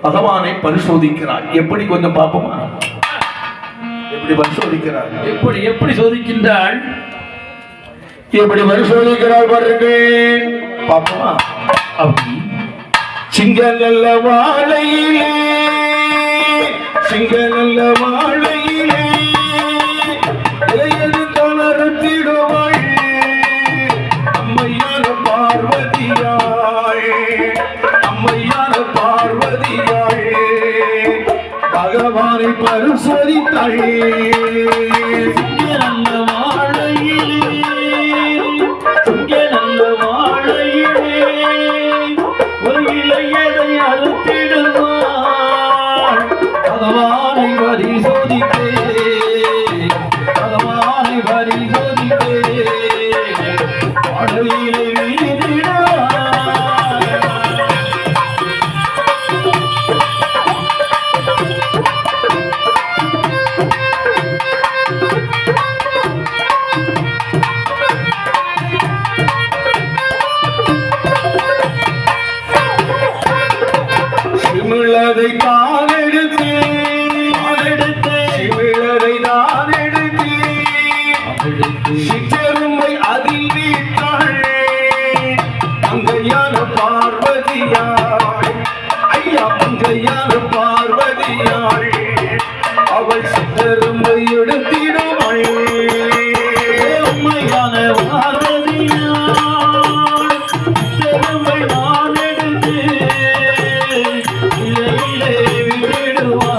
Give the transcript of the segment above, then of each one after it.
பகவானை பரிசோதிக்கிறார். எப்படி கொஞ்சம் பார்ப்போமா? எப்படி பரிசோதிக்கிறார்? எப்படி எப்படி சோதிக்கின்றாள்? எப்படி பரிசோதிக்கிறார் பாருங்கள், பார்ப்போமா? அப்படி சிங்க நல்ல வாழையிலே, சிங்க நல்ல வாழையிலே இளையது தளர்த்திடுவாள் அம்மையான பார்வதியாள், அம்மையான பார்வதியாள் பகவானை பரிசோதித்தாள். சிங்க நல்ல வாழையிலே, சிங்க நல்ல வாழையிலே ஒரு இளையதை அறுத்திடுவாள் பகவானை பரிசோதித்தே, பகவானை பரிசோதித்தே வாழ்விலே சிமிழதை தான் எடுத்து, சிமிழதை தான் எடுத்து சிற்றெருமை அதில் வீட்டாள் மங்கையான பார்வதியாள், ஐயா மங்கையான பார்வதியாள் அவள் சிற்றெருமை எடுத்திடுவாள் உண்மையான பார்வதியாள். சிற்றெருமை நான் எடுத்து இலையிலே விட்டுடுவார்,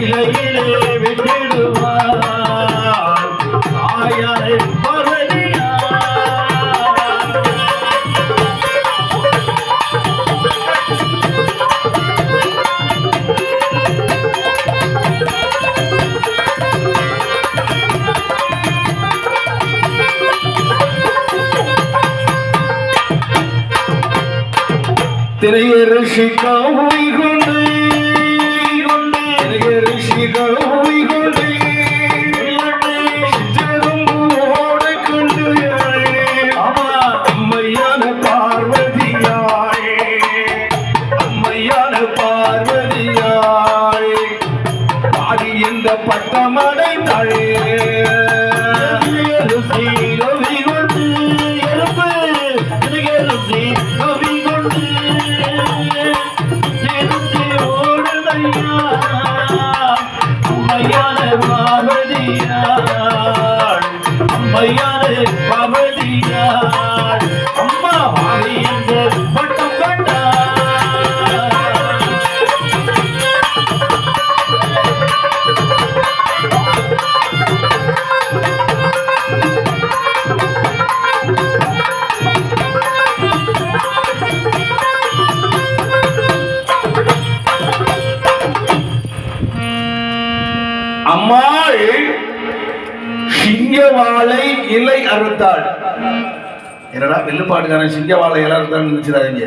இலையிலே விட்டுடுவார் ஆயாரை பார்வதியார். திரையரசி காவை கொண்டு, திரையரசி காவை கொண்டு சிற்றெரும்போடு கொண்டு அம்மையான பார்வதியாள், அம்மையான பார்வதியாள் பாடி என்ற பட்டமடைந்தாள். ரவி கொண்டு எறும்பு, ரவி கொண்டு அம்மையான பார்வதியாள், அம்மையான பார்வதியாள் அம்மா வாரி என்று பட்டம் கண்டாள். அம்மாள் சிங்கவாழை இலை அறுத்தாள். என்னடா வெள்ளுப்பாட்டுக்கான சிங்கவாழை இலை அறுத்தான்னு நினைச்சிடாதீங்க.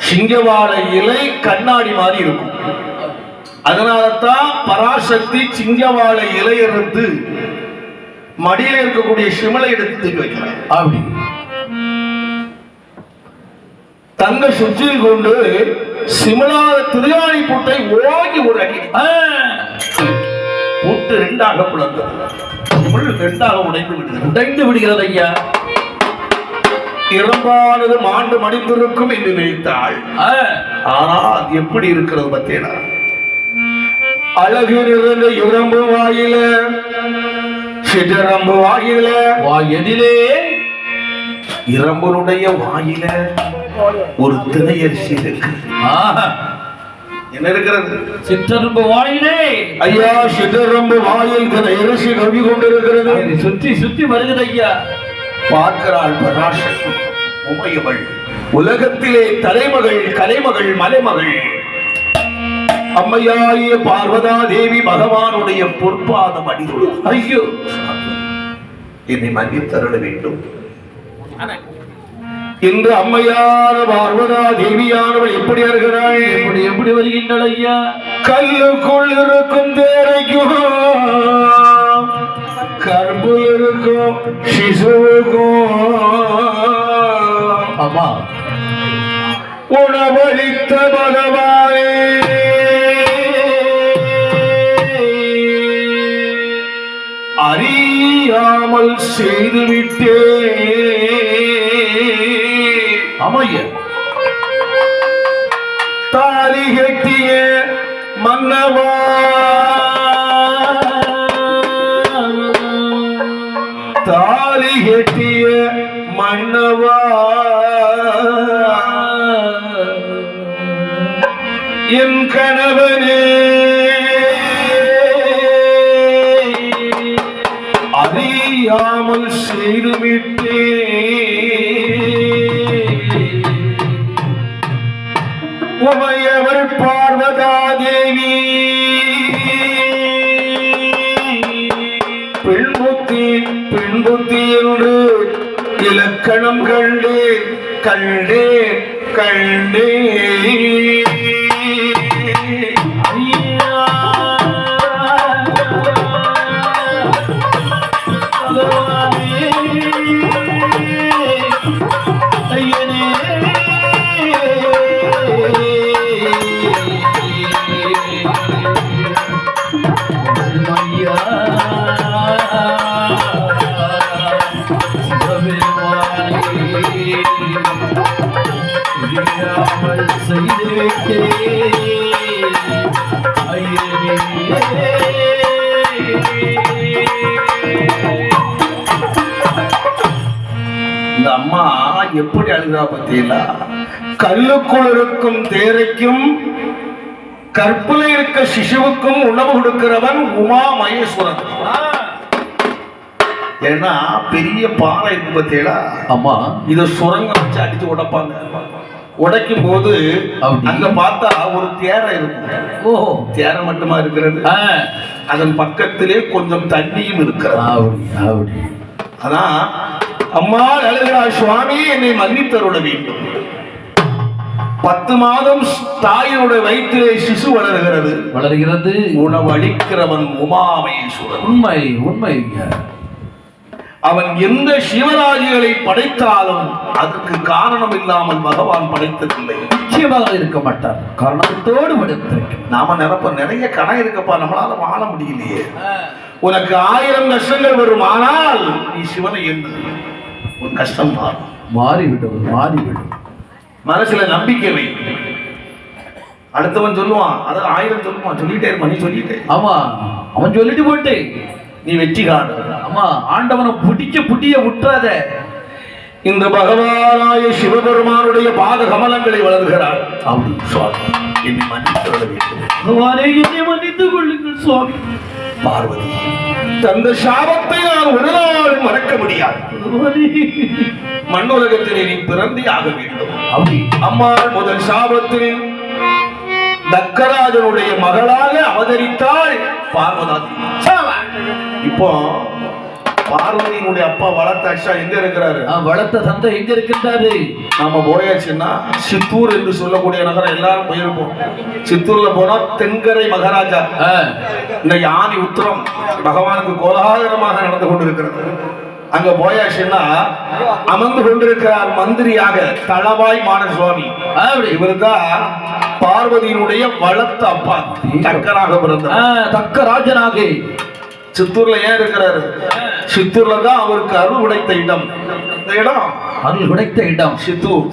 சிங்கவாழை இலை கண்ணாடி மாதிரி இருக்கும். அதனாலதான் பராசக்தி சிங்கவாழை இலை அறுத்து மடியில் இருக்கக்கூடிய சிமலை எடுத்து தூக்கி வைக்கிறார். அப்படி தங்க சுற்றில் கொண்டு சிமலா திருயாணி பூட்டை ஓங்கி ஒரு அடி பூட்டு ரெண்டாக பிளந்தது, ரெண்டாக உடைந்து விடுகிறது. ஐயா இரும்பானது மாண்டு மடிந்திருக்கும் என்று நினைத்தாள். ஆனா அது எப்படி இருக்கிறது பத்தேனா, அழகு நிறைந்த இரும்பு வாயில, சிற்றம்பு வாயில, எதிலே இரும்பனுடைய வாயில ஒரு திணையரிசி இருக்கு. என்ன இருக்கிறது? சிற்றம்பு வாயிலே. ஐயா சிற்றம்பு வாயில் திணையரிசி கவி கொண்டிருக்கிறது. சுற்றி சுற்றி வருகிறது. ஐயா பார்க்கிறாள் பராசக்தி உமையவள், உலகத்திலே தலைமகள், கலைமகள், மலைமகள் அம்மையாய பார்வதா தேவி பகவானுடைய பொற்பாதம் அடிகள். ஐயோ என்னை மன்னித்தருள வேண்டும். இன்று அம்மையான பார்வதா தேவியானவள் எப்படி வருகிறாள்? எப்படி வருகின்றாள்? ஐயா கல்லுக்குள் இருக்கும் தேரைக்கும் கற்புல இருக்கும் சிசுவுக்கும் அம்மா உணவளித்த பகவானே அறியாமல் செய்துவிட்டே அமைய தாலி கட்டிய மன்னவா தாலி கட்டிய மன்னவா என் கணவனே அறியாமல் செய்துவிட்டே உமையவள் பார்வதாதேவி பெண்புத்தி என்று இலக்கணம் கண்டே இந்த அம்மா எப்படி அழுகிறா பத்தியா? கல்லுக்குள் இருக்கும் தேரைக்கும் கற்புல இருக்க சிசுவுக்கும் உணவு கொடுக்கிறவன் உமா மகேஸ்வரன். ஏன்னா பெரிய பாறை இருக்கு பத்தியா? அம்மா இத சுரங்கம் வச்சு அடிச்சு உடைப்பாங்க. உடைக்கும் போது அங்க பார்த்தா ஒரு தேரை இருக்கும். ஓஹோ, தேரை மட்டுமா இருக்கிறது, அதன் பக்கத்திலே கொஞ்சம் தண்ணியும் இருக்கிறது. அதான் அம்மா அழுகிறாள், சுவாமி என்னை மன்னித்தருள வேண்டும். 10 மாதம் தாயினுடைய வயிற்றிலே சிசு வளர்கிறது. உணவு அளிக்கிறவன் உமாமேஸ்வரன். உண்மை. அவன் எந்த சிவராஜிகளை படைத்தாலும் அதற்கு காரணம் இல்லாமல் பகவான் படைத்ததில்லை. நிச்சயமாக இருக்க மாட்டார், காரணத்தோடு படைத்திருக்க. நாம நிறைய கணம் இருக்கப்பா, நம்மளால வாழ முடியலையே. உனக்கு 1000 கஷ்டங்கள் வரும், ஆனால் நீ சிவனை எண்ணு, உன் கஷ்டம் மாறிவிடும். மனசுல நம்பிக்கை வை. அடுத்தவன் சொல்லுவான், அது 1000 சொல்லுவான், சொல்லிட்டே இருப்பான், நீ சொல்லிட்டே. ஆமா, அவன் சொல்லிட்டு போட்டே நீ வெற்றி காண. ஆமா, ஆண்டவனை புட்டிய விட்டுறாத. இந்த பகவானாய சிவபெருமானுடைய பாத கமலங்களை வளர்கிறார். என்னை மன்னித்துக் கொள்ளுங்கள் சுவாமி. பார்வதி தந்த சாபத்தை நான் ஒரு நாள் மறக்க முடியாது. மண்ணுலகத்திலே நீ பிறந்தே ஆக வேண்டும். அம்மாள் முதல் சாபத்தில் தக்கராஜனுடைய மகளாக அவதரித்தாள் பார்வதி. இப்போ பார்வதியினுடைய அப்பா வளர்த்த அஷா எங்க இருக்கிறாரு? வளர்த்த தந்தை எங்க இருக்கின்றாரு? நாம போயாச்சுன்னா சித்தூர் என்று சொல்லக்கூடிய நகரம் எல்லாரும் போயிருப்போம். சித்தூர்ல போனா தென்கரை மகாராஜா. இந்த யானி உத்திரம் பகவானுக்கு கோலாகலமாக நடந்து கொண்டிருக்கிறது. அங்க போயாச்சுன்னா அமர்ந்து கொண்டிருக்கிறார் மந்திரியாக தளவாய் மான சுவாமி. இவருதான் பார்வதியினுடைய வளர்த்த அப்பா, தக்கராக பிறந்தார். தக்கராஜனாக சித்தூர்ல ஏன் இருக்கிறாரு? சித்தூர்ல தான் அவருக்கு அருள் உடைத்த இடம். இந்த இடம் அருள் உடைத்த இடம்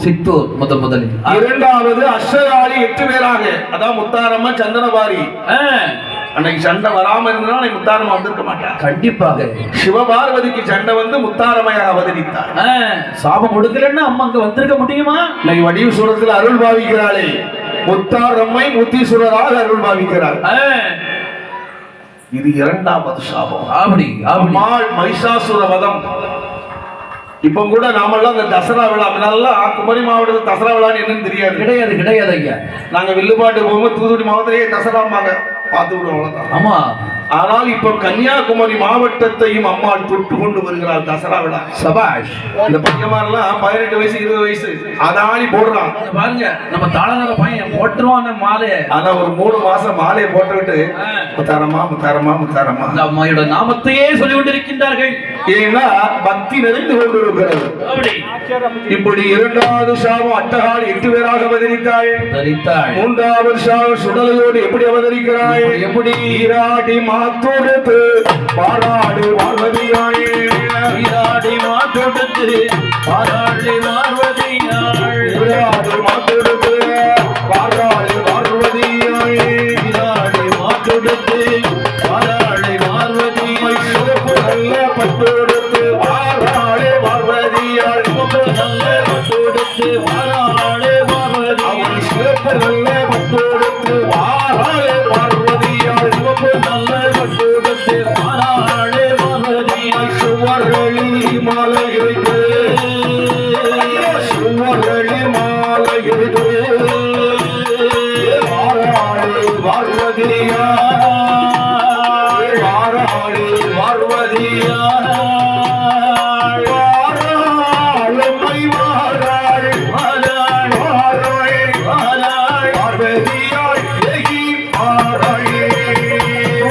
சித்தூர் முதலில். இரண்டாவது அஷ்டராளி 8 பேராக, அதான் முத்தாரம்மா சந்தனபாரி. அன்னைக்கு சண்டை வராம இருந்தா முத்தாரம்மா வந்திருக்க மாட்டார். கண்டிப்பாக சிவபார்வதிக்கு சண்டை வந்து முத்தாரமையாக அவதரித்தார். சாபம் கொடுக்கலன்னா அம்மா அங்க வந்திருக்க முடியுமா? இன்னைக்கு வடிவு சூரத்தில் அருள் பாவிக்கிறாளே, முத்தாரம்மை முத்தீஸ்வரராக அருள் பாவிக்கிறார். இது 2வது சாபம். அம்மாள் மகிஷாசுர வதம். இப்ப கூட நாமெல்லாம் அந்த தசரா விழா, முன்னாலாம் குமரி மாவட்டத்தில் தசரா விழான்னு என்னன்னு தெரியாது. கிடையாது ஐயா. நாங்க வில்லுப்பாட்டு போகும்போது தூத்துக்குடி மாவட்டத்திலேயே தசராம்பாங்க, பார்த்து விடுவோம். ஆமா, ஆனால் இப்போ கன்னியாகுமரி மாவட்டத்தையும் அம்மாள் தொட்டு கொண்டு வருகிறார் தசரா விழா. சபாஷ். இந்த பையன்மாரெல்லாம் 18 வயசு 20 வயசு அதானி போடுறான். பாருங்க நம்ம தாளநகர பையன் போட்டுருவான் மாலையை. ஆனா ஒரு 3 மாசம் மாலையை போட்டுவிட்டு முத்தாரமா முத்தாரமா முத்தாரமா அந்த அம்மாயோட நாமத்தையே சொல்லி கொண்டிருக்கின்றார்கள். ஏன்னா பக்தி நிறைந்து கொண்டிருக்கிறது. இப்படி 2வது சாமம் அட்டகால் 8 பேராக அவதரித்தாள். 3வது சாமம் சுடலையோடு எப்படி அவதரிக்கிறாய்? எப்படி ஈராடி மாத்தோடுத்து பாராடு பார்வதியாயே. ஈராடி மாத்தோடுத்து பாராடு பார்வதியாள். ஈராடி மாத்தோடுத்து பாராடு பார்வதியாயே. ஈராடி மாத்தோடுத்து பாராடு பார்வதியாள். சிவப்பு நல்ல பட்டோடுத்து பாராடு பார்வதியாள். நல்ல பட்டோடுத்து பாராடு பார்வதி. அவள் சிவப்பு நல்ல பட்டோடுத்து பாராடு பார்வதியாள். சிவப்பு நல்ல பட்டோடுத்து பாராடு பார்வதியாள். சுவர்களி மாலை இருக்கு, சுவர்களி மாலை இருக்கு. வாராளி பார்வதியாள், வாராளி பார்வதியாள். வாராளம்மை வாராள், வாராள் வாராள் வாராள் பார்வதியாள் ஏகி வாராளே.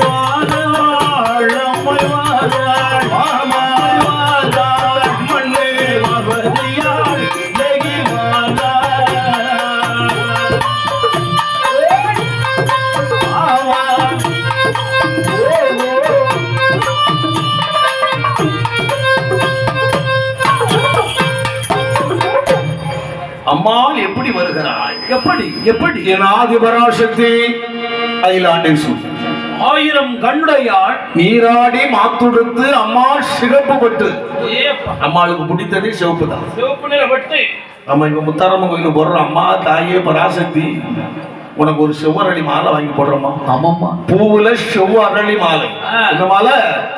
வாராளம்மை வாராள், மாமா வாராள் மண்ணே பார்வதியாள் ஏகி வாராள். அம்மாள் எப்படி வருகிறாள்? எப்படி எப்படி என் ஆதிபராசக்தி அயிலாண்டேசு 1000 கண்ணுடையாள். நீராடி மாத்துடுத்து அம்மாள் சிகப்பு பட்டு. ஏப்பா அம்மாளுக்கு பிடித்தது சிவப்பு தான். சிவப்பு நிற பட்டு. நம்ம இங்க முத்தாரம்மன் கோயிலுக்கு போடுறோம். அம்மா தாயே பராசக்தி உனக்கு ஒரு செவ்வரளி மாலை வாங்கி போடுறோமா? ஆமாம்மா. பூவுல செவ்வரளி மாலை. இந்த மாலை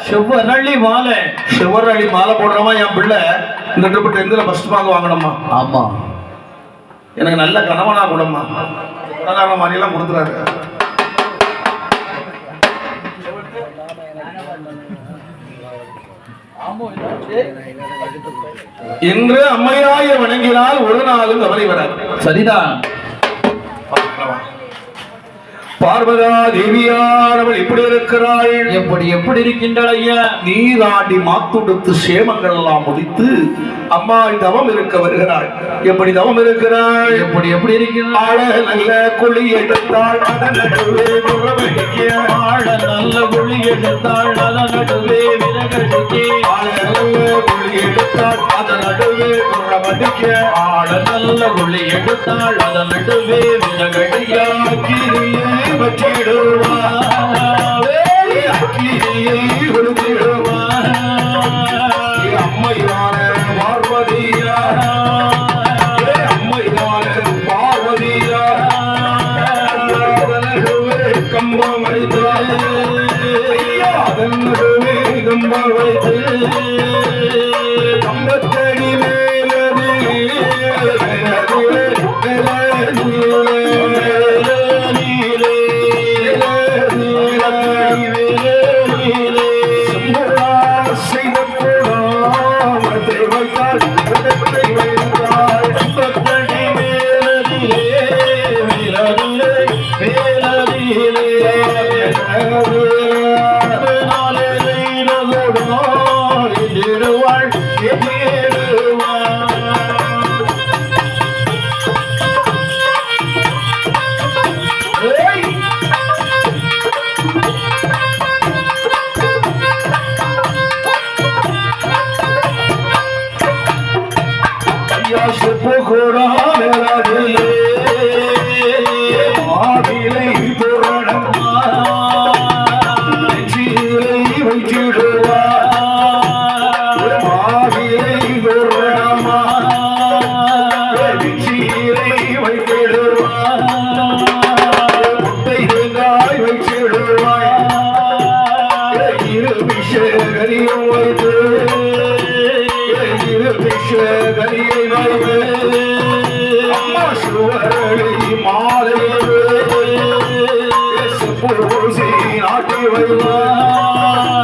செவ்வரளி மாலை. செவ்வரளி மாலை போடுறோமா? என் பிள்ளை இந்த ட்ரிப்பு 10th ஃபர்ஸ்ட் மார்க் வாங்கணுமா? ஆமா. எனக்கு நல்ல கணவனா கூடமா பணக்காரன மாதிரிலாம் கொடுத்துறாரு. என்று அம்மையாய வணங்கினால் ஒரு நாளும் கவலை வராது. சரிதான். பார்வதா தேவியானவள் எப்படி இருக்கிறாள்? எப்படி எப்படி இருக்கின்றாள் ஐயா? நீராடி மாத்துடுத்து சேமங்கள் எல்லாம் முடித்து அம்மாள் தவம் இருக்க வருகிறாள். எப்படி தவம் இருக்கிறாள்? எப்படி எப்படி இருக்கிறாள்? ஆழ நல்ல குழி எடுத்தாள் அதன் நடுவே விறகடிக்க. ஆழ நல்ல குழி எடுத்தாள் அதன் நடுவே விறகடிக்க. ஆழ நல்ல குழி எடுத்தாள் அதன் நடுவே விறகடிக்க. ஆழ நல்ல குழி எடுத்தாள் அதன் நடுவே விறகடிக்க. அக்கிரியை வச்சிடுவார், அக்கிரியை விழுத்திடுவார். அம்மையான பார்வதியார், அம்மையான பார்வதியார். அதனடுவே கம்பம் வைத்து, அதனடுவே கம்பம் வைத்து. கம்பத்தடி மேலது மாலை வருவாள்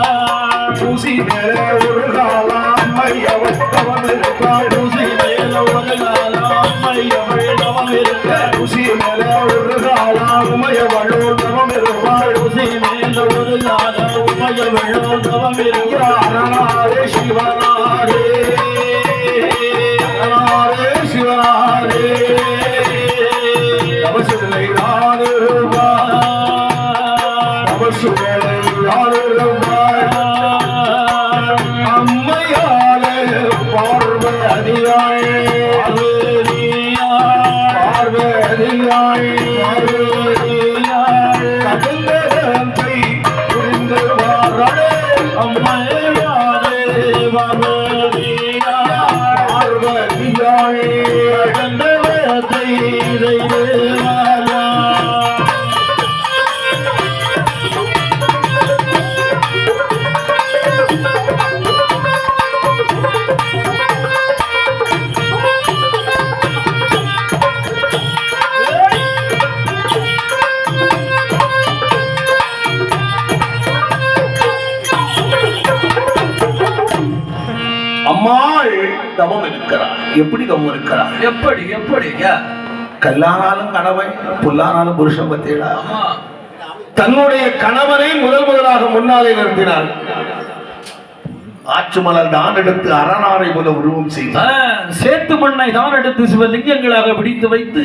ஊசி மேல ஒரு காலம் அம்மையவள் தவம் இருப்பாள் ஊசி மேல ஒரு காலம் அம்மையவள் தவம் இருக்க ஊசி மேல ஒரு காலம் உமையவளோ தவம் இருப்பாள் ஊசி மேல ஒரு காலம் உமையவளோ தவம் இருப்பாள் சிவனாரே சிவனாரே அவசுகளை அம்மையாலே பார்வை அதிகாயே பார்வை அதிகாயே கதந்தை புரிந்து வாரே அம்மையாலே பார்வை அதிகாயே கதந்தை அம்மாள் தவம் இருக்கிறார். எப்படி தவம் இருக்கிறார்? எப்படி எப்படி கல்லானாலும் கணவன், புல்லானாலும் புருஷன் பத்தியடா. தன்னுடைய கணவனை முதலாக முன்னாலே நிறுத்தினார். ஆற்று மலர் தான் எடுத்து அரணாரை போல உருவம் செய்தார். சேத்து மண்ணை தான் எடுத்து சிவலிங்கங்களாக பிடித்து வைத்து,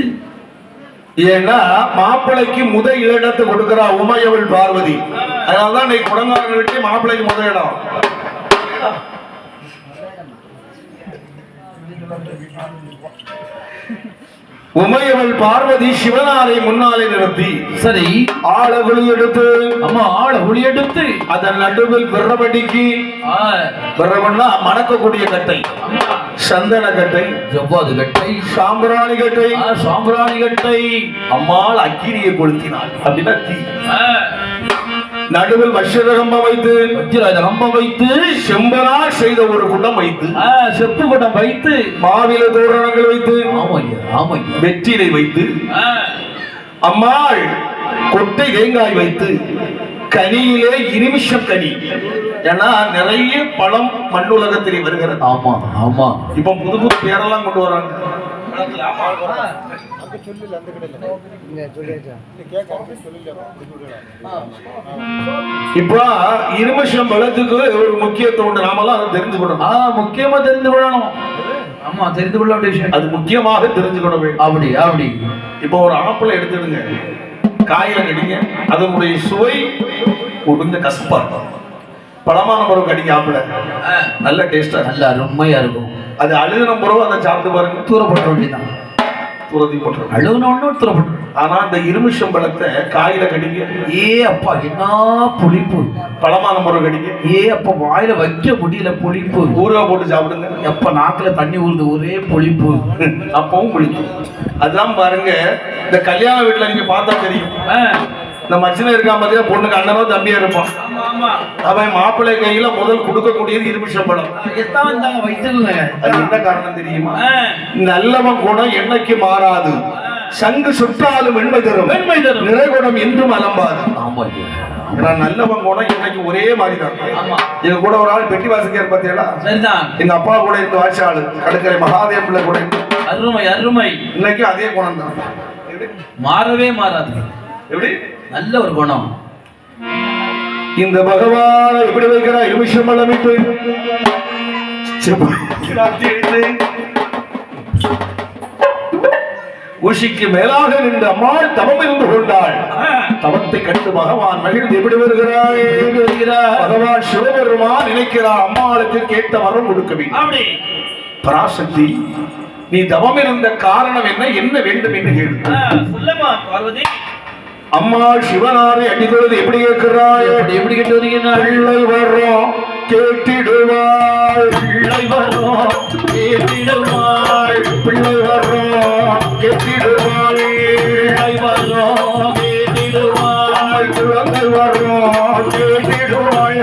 ஏன்னா மாப்பிள்ளைக்கு இடத்தை கொடுக்கிறா உமையவள் பார்வதி. அதனாலதான் இன்னைக்கு குடங்காரன் விட்டு மாப்பிள்ளைக்கு முதல் இடம். உமையவள் பார்வதி சிவனாரை முன்னாலே நிறுத்தி, சரி ஆழகுழி எடுத்து, அம்மா ஆழகுழி எடுத்து அதன் நடுவில் விரவடிக்கு, விரவன்னா மணக்கக்கூடிய கட்டை, சந்தன கட்டை, ஜவ்வாது கட்டை, சாம்பிராணி கட்டை, சாம்பிராணி கட்டை, அம்மாள் அக்கினியை கொளுத்தினாள். அப்படின்னா தீ. நடுவில் வஜ்ரகம்பம் வைத்து, வஜ்ரகம்பம் வைத்து, செம்பனால் செய்த ஒரு குடம் வைத்து, செப்பு குடம் வைத்து, மாவில தோரணங்கள் வைத்து, வெற்றிலை வைத்து, அம்மாள் கொட்டை தேங்காய் வைத்து, கனியிலே இருமிஷம் கனி. ஏன்னா நிறைய பழம் மண்ணுலகத்திலே வருகிறது. ஆமா ஆமா. இப்ப புது புது பேரெல்லாம் கொண்டு வராங்க. இப்ப இருமிஷம் பழத்துக்கு ஒரு முக்கியத்துவம் உண்டு. நாமெல்லாம் அதை தெரிஞ்சுக்கணும். முக்கியமா தெரிந்து கொள்ளணும். ஆமா, தெரிந்து கொள்ள வேண்டிய விஷயம். அது முக்கியமாக தெரிஞ்சுக்கணும். அப்படி அப்படி. இப்ப ஒரு ஆப்பிளை எடுத்துடுங்க, காயில கடிங்க, அதனுடைய சுவை கொஞ்சம் கசப்பா இருக்கும். பழமான பிறகு கடிங்க ஆப்பிள, நல்ல டேஸ்டா, நல்ல அருமையா இருக்கும். அது அழுகின பிறகு அதை சாப்பிட்டு பாருங்க, தூரப்பட்ட வேண்டியதான். துறதி போட்டு அழுகணும்னு தூரப்பட்டு. ஆனா அந்த இருமிஷம் பழத்தை காயில கடிங்க, ஏ அப்பா என்ன புளிப்பு. பழமான பிறகு கடிங்க, ஏ அப்பா வாயில வைக்க முடியல புளிப்பு. ஊறுகாய் போட்டு சாப்பிடுங்க, எப்ப நாக்குல தண்ணி ஊறுது, ஒரே புளிப்பு. அப்பவும் புளிக்கும். அதெல்லாம் பாருங்க, இந்த கல்யாண வீட்டுல நீங்க பார்த்தா தெரியும். இந்த மச்சின இருக்கா பாத்தீங்கன்னா, பொண்ணுக்கு அண்ணனோ தம்பியா இருப்பான். அவன் மாப்பிள்ளை கையில முதல் கொடுக்கக்கூடியது இருமிஷம் பழம். அது என்ன காரணம் தெரியுமா? நல்லவன் குணம் என்னைக்கு மாறாது, சங்கு சுற்றாலும் வெண்மை தரும், நிறைகுணம் என்றும் அலம்பாது. நல்லவன் குணம் இன்னைக்கு ஒரே மாதிரி தான். எங்க கூட ஒரு ஆள் பெட்டி வாசிக்கார் பாத்தீங்களா? எங்க அப்பா கூட இந்த வாட்சாளு கடற்கரை மகாதேவ பிள்ளை கூட அருமை அருமை. இன்னைக்கு அதே குணம் தான், மாறவே மாறாது. எப்படி நல்ல ஒரு குணம். இந்த பகவான் எப்படி வைக்கிறா? இருமிஷம் பழமிட்டு உஷிக்கு மேலாக நின்று அம்மாள் தவம் இருந்து கொண்டாள். தவத்தை கண்டு பகவான் மகிழ்ந்து எப்படி வருகிறாய்? பகவான் சிவபெருமான் நினைக்கிறார், அம்மாளுக்கு கேட்ட வரம் கொடுக்க வேண்டும். பராசக்தி, நீ தவம் இருந்த காரணம் என்ன, என்ன வேண்டும் என்று கேள்வி. அம்மாள் சிவனாரை அடிக்கிறது எப்படி கேட்கிறாய்? எப்படி கேட்டு வருகிறாய்? பிள்ளை வர்றோம் கேட்டிடுவாய், பிள்ளை வர்றோம் கேட்டிடுவாய், பிள்ளை வர்றோம் கேட்டிடுவாய், பிள்ளை வர்றோம் கேட்டிடுவாய், குழந்தை வர்றோம் கேட்டிடுவாய்,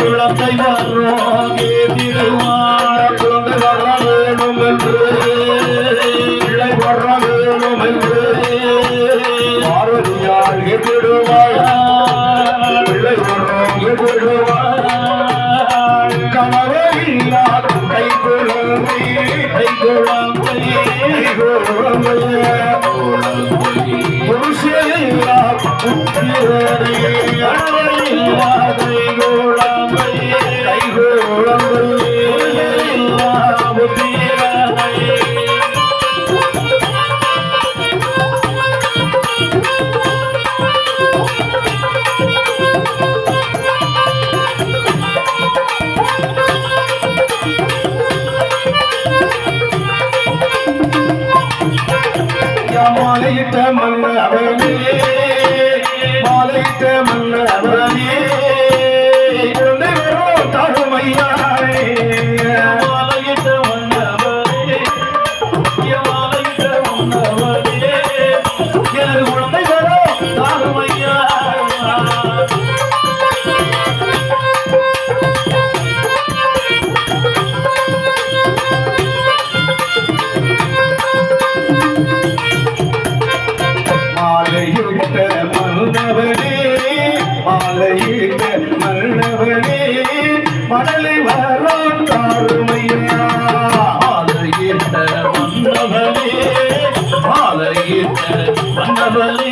குழந்தை வர்றோம் கேட்டிடுவாய், குழந்தை வர வேணும் என்று, பிள்ளை வர வேணும் என்று பார்வதியால் கேட்டிடுவாய், பிள்ளை வர மாலையிட்ட மன்னவனே மாலையிட்ட மன்னவனே தருமையானே மாலையிட்ட மன்னவனே மாலையிட்ட மன்னவனே எனது குழந்தைகளோ தருமையா மணலை வரும் தாருமையா மாலையிட்ட மன்னவனே மாலையிட்ட மன்னவனே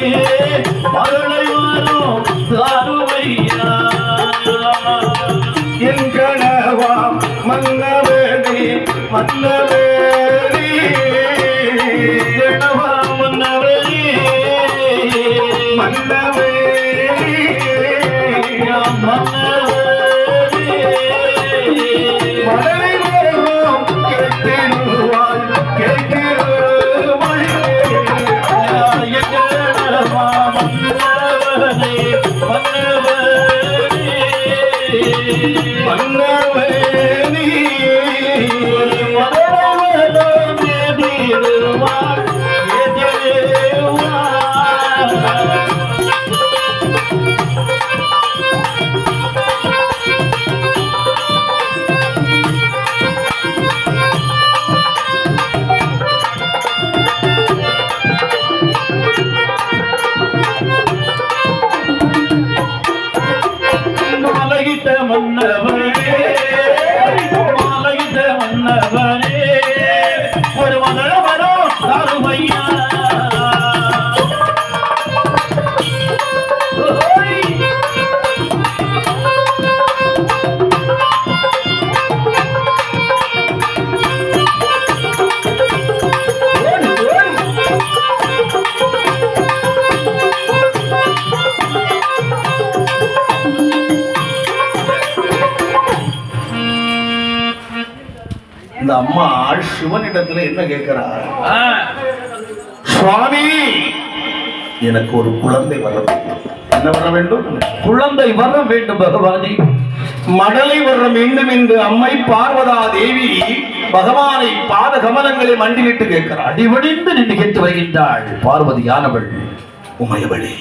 மணலை வரும் தாருமையா என் கணவா மன்னவனே மன்னவனே கணவா மன்னவனே மன்னவனே மணலை வரும் கேட்டிருவாய் கேட்டிருவாய் மன்னவனே மன்னவனே மன்னவனே மாலையிட்ட மன்னவனே மாலையிட்ட மன்னவனே ஒரு மகள வரும் தாருமையா இந்த அம்மா சிவனிடத்துல என்ன கேட்கிறார்? சுவாமி, எனக்கு ஒரு குழந்தை வர வேண்டும். என்ன வர வேண்டும்? குழந்தை வர வேண்டும் பகவானே. மடலை வர வேண்டும் என்று அம்மை பார்வதா தேவி பகவானை பாத கமலங்களை மண்டிலிட்டு கேட்கிறார். அடிவடிந்து நின்று கேட்டு வருகின்றாள் பார்வதியானவள். உமையவளே,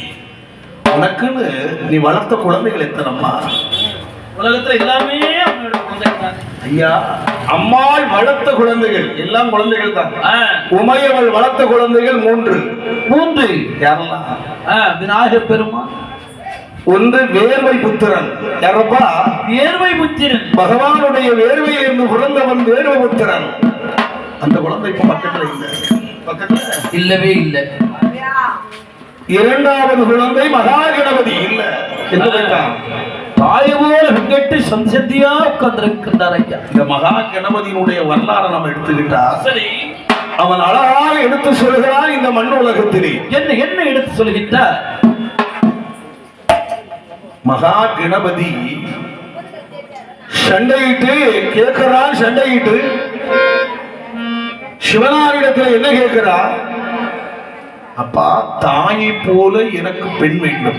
உனக்குன்னு நீ வளர்த்த குழந்தைகள் எத்தனம்மா? உலகத்துல எல்லாமே ஐயா, அம்மாள் வளர்த்த குழந்தைகள் எல்லாம் குழந்தைகள் தான். உமையவள் வளர்த்த குழந்தைகள் மூன்று. யாரெல்லாம்? விநாயகப் பெருமான். ஒன்று வேர்வை புத்திரன். யாரப்பா? வேர்வை புத்திரன். பகவானுடைய வேர்வையில் இருந்து பிறந்தவன் வேர்வை புத்திரன். அந்த குழந்தை இப்ப பக்கத்துல இல்லை. பக்கத்துல இல்லவே இல்லை. இரண்டாவது குழந்தை மகா கணபதி இல்ல. என்ன கேட்டான்? தாயை போல வெங்கட்டு சந்தியா உட்கார்ந்திருக்கின்றார் ஐயா. இந்த மகா கணபதியினுடைய வரலாறு நம்ம எடுத்துக்கிட்டா சரி, அவன் அழகாக எடுத்து சொல்கிறான் இந்த மண் உலகத்திலே. என்ன எடுத்து சொல்கின்றார்? மகா கணபதி சண்டையிட்டு கேட்கிறான். சண்டையிட்டு சிவனாரிடத்தில் என்ன கேட்கிறார்? அப்பா, தாயை போல எனக்கு பெண் வேண்டும்.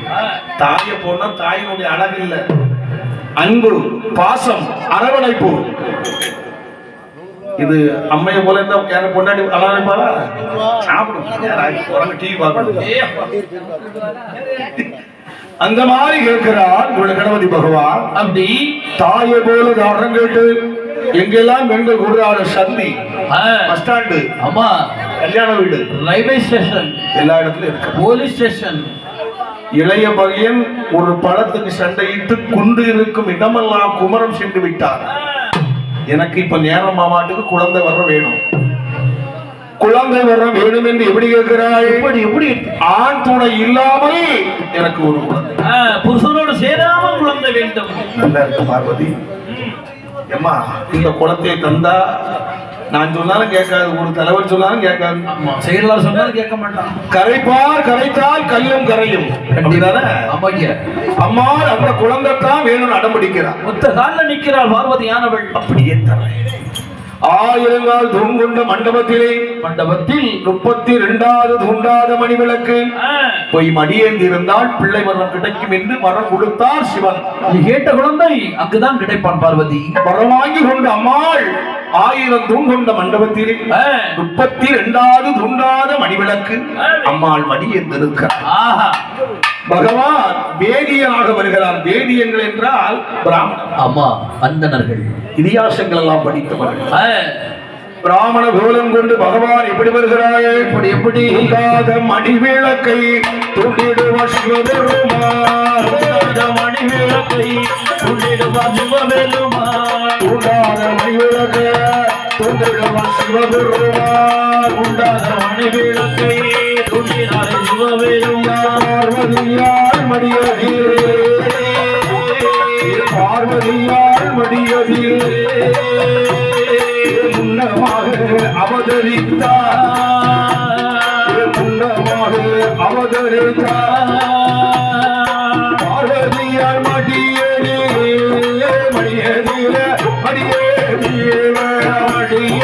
தாயை போனா தாயினுடைய அழகு இல்ல, அன்பு, பாசம், அரவணைப்பு. இது அம்மையை போல இருந்தா யார பொண்டாடி அரவணைப்பாளா? சாப்பிடும் டிவி பார்க்கணும். அந்த மாதிரி கேட்கிறார் கணபதி பகவான். அப்படி தாயை போல தாரம் கேட்டு எங்கெல்லாம் பெண்கள் கூடுறாங்க. சந்தி, பஸ் ஸ்டாண்டு, ஆமா, கல்யாண வீடு, ரயில்வே ஸ்டேஷன், எல்லா இடத்துலயும் இருக்கு. Police station. இளைய பகையன் ஒரு பழத்துக்கு சண்டையிட்டு குண்டு இருக்கும் இடமெல்லாம் குமரம் சென்று விட்டார். எனக்கு இப்ப நேரம் மாமாட்டுக்கு குழந்தை வர வேணும். குழந்தை வரம் வேணும் என்று எப்படி கேட்கிறாள்? எப்படி ஆண் துணை இல்லாமல் எனக்கு ஒரு குழந்தை, புருஷனோடு சேராமல் குழந்தை வேண்டும். நல்லா இருக்கு பார்வதி. ஏம்மா, இந்த குழந்தையை தந்தா நான் சொன்னாலும் கேட்காது, ஒரு தலைவர் சொன்னாலும் கேட்காது, செயலாளர் சொன்னாலும் கேட்க மாட்டான். கரைப்பார் கரைத்தால் கல்லும் கரையும். அப்படிதானே? அம்மா அந்த குழந்தை தான் வேணும்னு அடம்பிடிக்கிறார். மொத்த காலில் நிற்கிறாள் பார்வதியானவள். அப்படியே தரேன். 1000 கால் தூண்கொண்ட மண்டபத்தில் 32வது தூண்டாத மணி விளக்கு போய் மடியேந்தி இருந்தால் பிள்ளை வரம் கிடைக்கும் என்று வரம் கொடுத்தார் சிவன். நீ கேட்ட குழந்தை அங்குதான் கிடைப்பான் பார்வதி. வரம் வாங்கி கொண்ட அம்மாள் 1000 தூண்கொண்ட மண்டபத்தில் 32வது தூண்டாத மணி விளக்கு அம்மாள் மடியேந்தி இருக்கிறார். பகவான் வேதியனாக வருகிறார். வேதியங்கள் என்றால் பிராமணன். அம்மா அந்தணர்கள், இதிகாசங்கள் எல்லாம் படித்தவர்கள். பிராமண கோலம் கொண்டு பகவான் எப்படி வருகிறாய்? எப்படி மணி விளக்கை துண்டிடுவார் சிவபெருமான். மணி விளக்கை துண்டிடுவார் சிவபெருமான். உண்டாத மணி விளக்கை துண்டிடுவார் சிவபெருமான். உண்டாத மணி விளக்கை துண்டினார் சிவபெருமான். பார்வதியால் மடியதிலே, பார்வதியால் மடியதிலே முன்னமாக அவதரித்தார், முன்னமாக அவதரித்தார். பார்வதியால் மடியதிலே, மடியதிலே, மடியதிலே, மடியதிலே,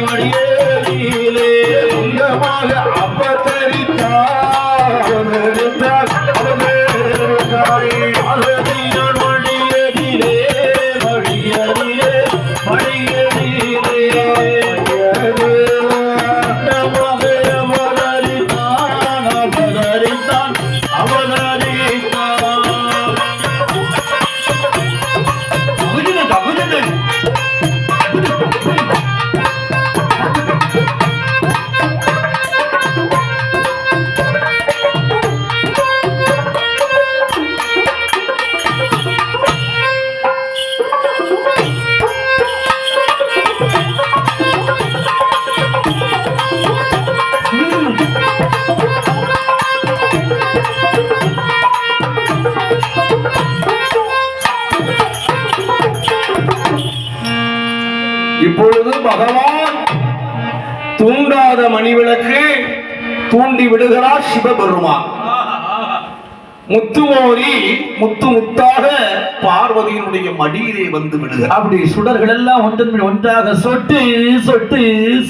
மடியதிலே முன்னமாக அவதரித்தார், அவதரித்தார், அவதரித்தார். இப்பொழுது பகவான் தூண்டாத மணிவிளக்கு தூண்டி விடுகிறார் சிவபெருமான். முத்துமோரி முத்து முத்தாக பார்வதியினுடைய மடியிலே வந்து விடுகிறார். அப்படி சுடர்கள் எல்லாம் ஒன்றன் ஒன்றாக சொட்டு சொட்டு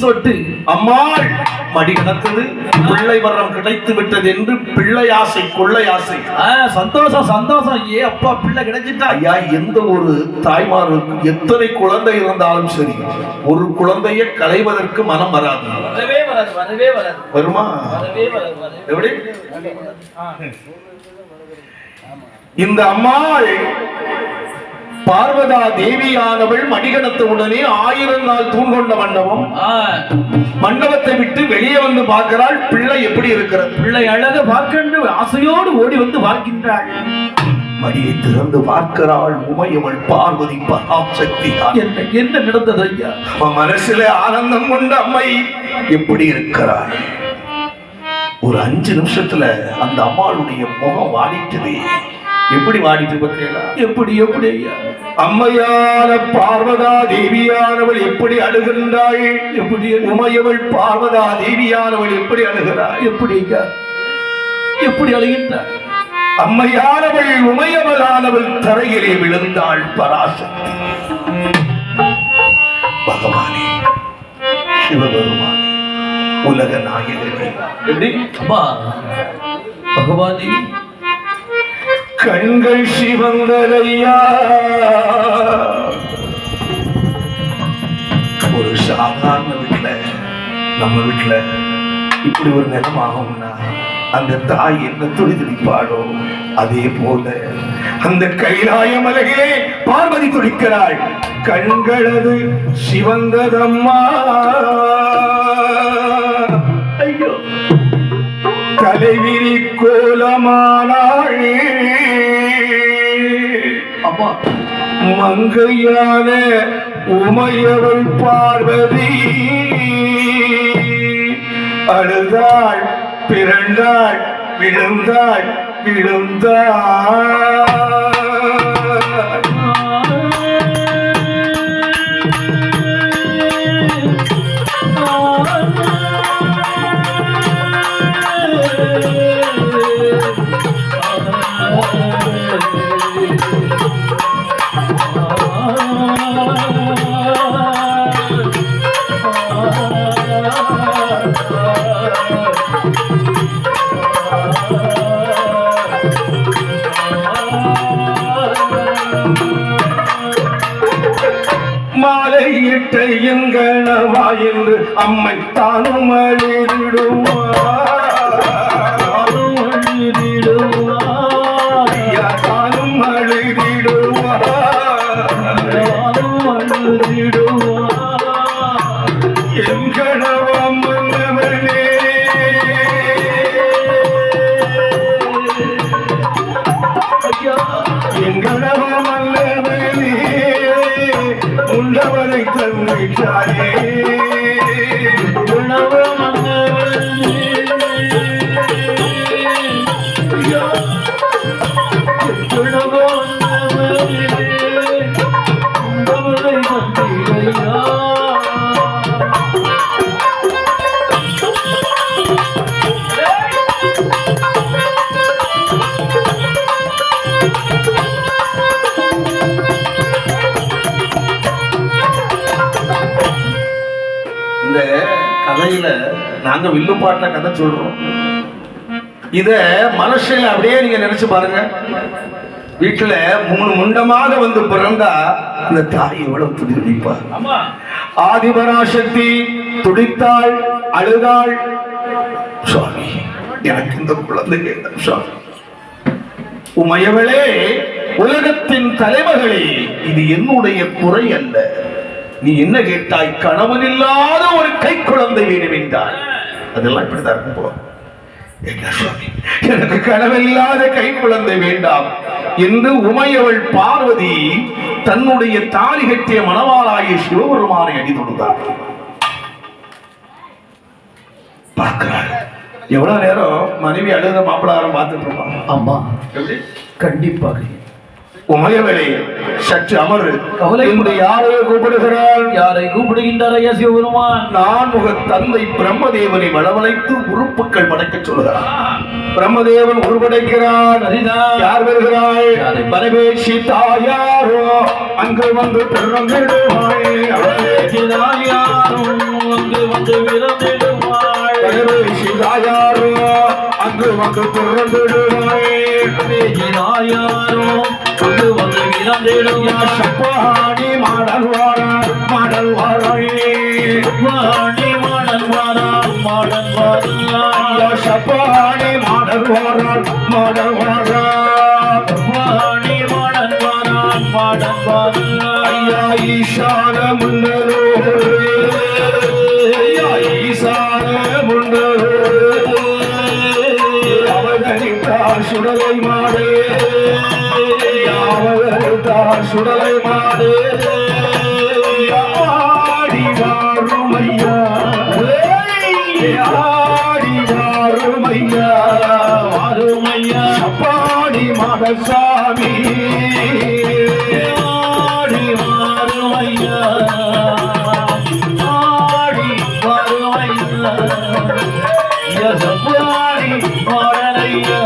சொட்டு அம்மாள் மடி கிடத்தது. பிள்ளை வரம் கிடைத்து விட்டது என்று பிள்ளை ஆசை கொள்ளை ஆசை. சந்தோஷம் சந்தோஷம். ஏ அப்பா பிள்ளை கிடைச்சிட்டா. ஐயா, எந்த ஒரு தாய்மாருக்கு எத்தனை குழந்தை இருந்தாலும் சரி, ஒரு குழந்தையை களைவதற்கு மனம் வராது. வரவே வராது, வரவே வராது. வருமா? வரவே வராது. எப்படி? இந்த அம்மாள் பார்வதா தேவியானவள் மடிகணத்த உடனே 1000 நாள் தூண் கொண்ட மண்டபம். மண்டபத்தை விட்டு வெளியே வந்து பார்க்கிறாள். பிள்ளை எப்படி இருக்கிறது? பிள்ளை அழக பார்க்கின்ற ஆசையோடு ஓடி வந்து பார்க்கின்றாள். மடியை திறந்து பார்க்கிறாள். உமையவள் பார்வதி பராசக்தி. என்ன நடந்தது ஐயா? மனசுல ஆனந்தம் கொண்ட அம்மை எப்படி இருக்கிறாள்? ஒரு 5 நிமிஷத்துல அந்த அம்மாளுடைய முகம் வாடிட்டது. எப்படி வாடிட்டு பார்த்தீங்களா? எப்படி எப்படி ஐயா? அம்மையான பார்வதா தேவியானவள் எப்படி அழுகின்றாள்? எப்படி உமையவள் பார்வதா தேவியானவள் எப்படி அழுகிறாள்? எப்படி ஐயா? எப்படி அழுகின்றாள்? அம்மையானவள் உமையவளானவள் தரையிலே விழுந்தாள். பராசக்தி பகவானே, சிவபெருமானே, உலக நாயகனே, எப்படி அம்மா பகவானே, கண்கள் சிவந்தரையா. ஒரு சாதாரண வீட்டுல, நம்ம வீட்டுல இப்படி ஒரு நிலம் ஆகும்னா அந்த தாய் என்ன துடிதுடிப்பாளோ அதே போல அந்த கைலாய மலையிலே பார்வதி துடிக்கிறாள். கண்களது சிவந்ததம்மா. ஐயோ, தலைவிரி கோலமானாள். அம்மா மங்கையான உமையவள் பார்வதி அழுதாள், பிறந்தாள், விழுந்தாள், விழுந்தாள். மாலையிட்ட எங்கனவா என்று அம்மை தானும் அழுதிடுவார், தானும் அழுதிடுவார். எங்கனவா மன்னவனே எங்கனவா மன்னவனே உள்ளவரை தன்னைத்தாயே உணவு மன்னவனே உணவு மன்னவனே உள்ளவரை தன்னையா. இந்த கதையில நாங்க வில்லுப்பாட்டுல கதை சொல்றோம். இத மனுஷன் அப்படியே நீங்க நினைச்சு பாருங்க. வீட்டுல 3 முண்டமாக வந்து பிறந்தா இந்த தாய் எவ்வளவு துடிப்பா. ஆதிபராசக்தி துடித்தாள், அழுதாள். சுவாமி எனக்கு இந்த குழந்தை வேண்டும் சுவாமி. உமையவளே, உலகத்தின் தலைவர்களே, இது என்னுடைய குறை அல்ல. நீ என்ன கேட்டாய்? கணவன் இல்லாத ஒரு கை குழந்தை வேண்டும் என்றால் அதெல்லாம் இப்படிதான் இருக்கும் போல. எனக்கு கணவன் இல்லாத கை குழந்தை வேண்டாம் என்று உமையவள் பார்வதி தன்னுடைய தாலி கட்டிய மணவாளாகிய சிவபெருமானை அடி தொடுத்தார். பார்க்கிறாள். எவ்வளவு நேரம் மனைவி அழுத மாப்பிள்ளாரம் பார்த்துட்டு இருப்பாங்க. ஆமா, கண்டிப்பாக. உமையவளே, சற்று அமரு. கவலை யாரை கூப்பிடுகிறாள்? யாரை கூப்பிடுகின்றார் ஐயா சிவபெருமான்? நான் முக தந்தை பிரம்மதேவனை வளவழைத்து உறுப்புகள் படைக்க சொல்கிறார். பிரம்மதேவன் உருவடைக்கிறான். யார் வருகிறாள்? பரமேசி தாயாரோ அங்கு வந்து பிறந்திடுவாய். தாயாரோ அங்கு வந்து பிறந்திடுவாய். பரமேசி தாயாரோ அங்கு வந்து பிறந்திடுவாய். தாயாரோ அங்கு வந்து பிறந்திடுவாய். சப்பாடி மாடல் வாராய், மாடல் வாராய், வாணி மாடல் வாராய், மாடல் வாராய். சப்பாடி மாடல் வாராய், மாடல் வாராய், வாணி மாடல் வாராய், மாடல் வாராய். ஐயா ஈசான முன்னரோ, ஐயா ஈசான முன்னரோ, அவதரித்தார் சுடலை மாடே, அவதரித்தார் சுடலை மாடே. ஆடி வாரும் ஐயா, ஆடி வாரும் ஐயா, வாரும் ஐயா. சப்பாடி மாடசாமி ஆடி வாரும் ஐயா, ஆடி வாரும் ஐயா. சப்பாடி மாடலையா.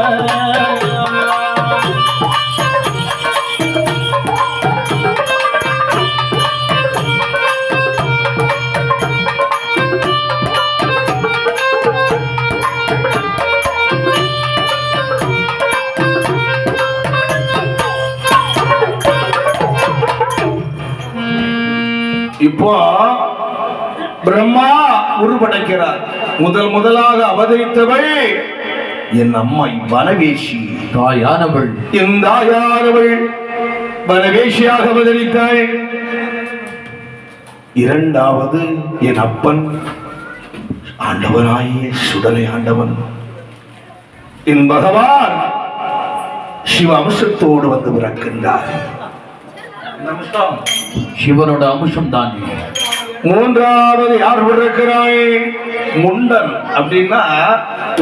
இப்போ பிரம்மா உருவடைக்கிறார். முதலாக அவதரித்தவள் என் அம்மா வனவேஷி தாயானவள். என் தாயானவள் வனவேஷியாக அவதரித்தாள். இரண்டாவது என் அப்பன் ஆண்டவனாகிய சுடலை ஆண்டவன் என் பகவான் சிவ அம்சத்தோடு வந்து பிறக்கின்றார். நமஸ்காரம். சிவனோட அம்சம் தான். மூன்றாவது யார் இருக்கிறாய்? முண்டன். அப்படின்னா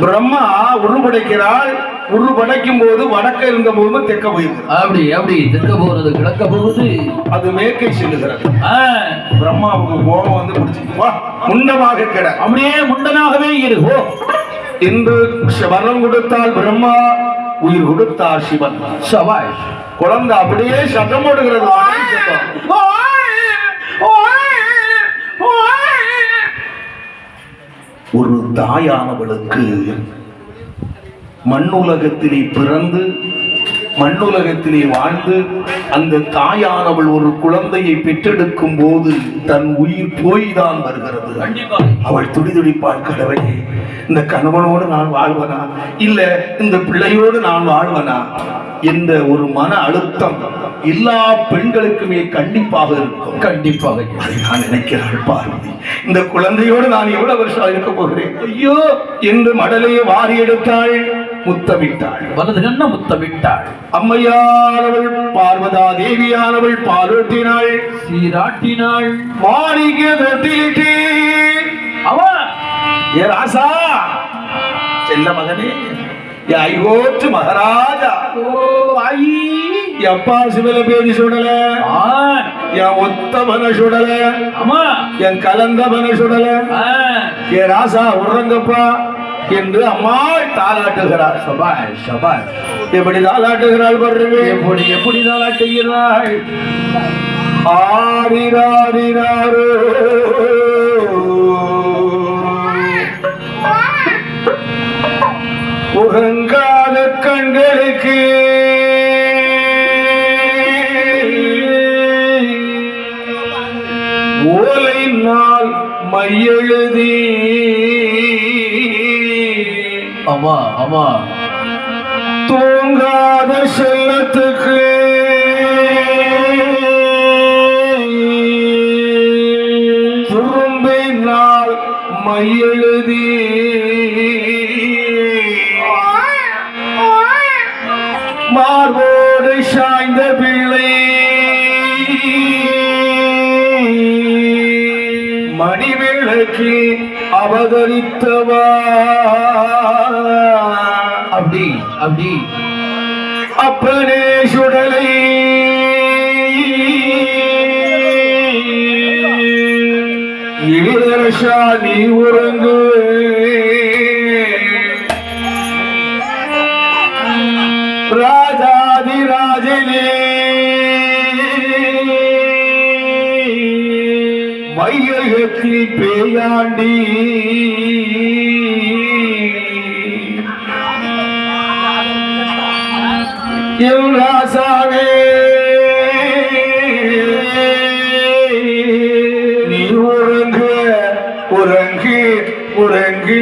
பிரம்மா உருப்படைக்கிறாள். உருப்படைக்கும் போது வடக்க இருந்த போது தெற்க போயிருக்கிறது. அப்படி அப்படி தெற்க போறது கிழக்க போகுது, அது மேற்கை செல்லுகிறது. பிரம்மாவுக்கு கோபம் வந்து பிடிச்சிப்பா முண்டமாக கிட, அப்படியே முண்டனாகவே இருக்கோ என்று வரம் கொடுத்தால் பிரம்மா, உயிர் கொடுத்தார் சிவன். சபாஷ். குழந்தை அப்படியே சத்தம் போடுகிறது. ஒரு தாயானவளுக்கு மண்ணுலகத்திலே பிறந்து மண்ணுலகத்திலே வாழ்ந்து அந்த தாயானவள் ஒரு குழந்தையை பெற்றெடுக்கும் போது தன் உயிர் போய்தான் வருகிறது. அவள் துடிதுடிப்பாள், கடவுளே இந்த கணவனோடு நான் வாழ்வனா, இல்ல இந்த பிள்ளையோடு நான் வாழ்வனா என்ற ஒரு மன அழுத்தம் எல்லா பெண்களுக்குமே கண்டிப்பாக இருக்கும். கண்டிப்பாக அதை நான் நினைக்கிறாள் பார்வதி. இந்த குழந்தையோடு நான் எவ்வளவு வருஷம் இருக்க போகிறேன் ஐயோ என்று மடலையை வாரி எடுத்தாள், முத்தமிட்டாள். வலது கண்ண முத்தமிட்டாள். அம்மையானவள் பார்வதா தேவியானவள் பாலூட்டினாள், சீராட்டினாள், மாணிக்க தொட்டிலிட்டு அவன் ஏ ராசா செல்ல மகனே, ஐயோற்று மகாராஜா, எப்பா சிவல பேதி சுடல, என் ஒத்தவன சுடல, என் கலந்தவன சுடல, ஏ ராசா உறங்கப்பா என்று அம்மா தாளாட்டுகிறார். சபாஷ் சபாஷ். எப்படி தாளாட்டுகிறாள் பாருங்க, எப்படி எப்படி தாளாட்டுகிறாள். ஆரிராரிராரோ உறங்காத கண்களுக்கு ஓலை நாள் மையெழுதி, ஆமா ஆமா, தூங்காத செல்லத்துக்கு துரும்பினால் மையெழுதி, மார்போடு சாய்ந்த பிள்ளை மணிவிளக்கு அவதரித்தவா, அப்படி அப்படி அப்பனே சுடலை இளரசா நீ உறங்கு, ராஜாதிராஜனே மையகத்தில் பேயாண்டி, என் ராசாவே நீ உறங்கு உறங்கு உறங்கு.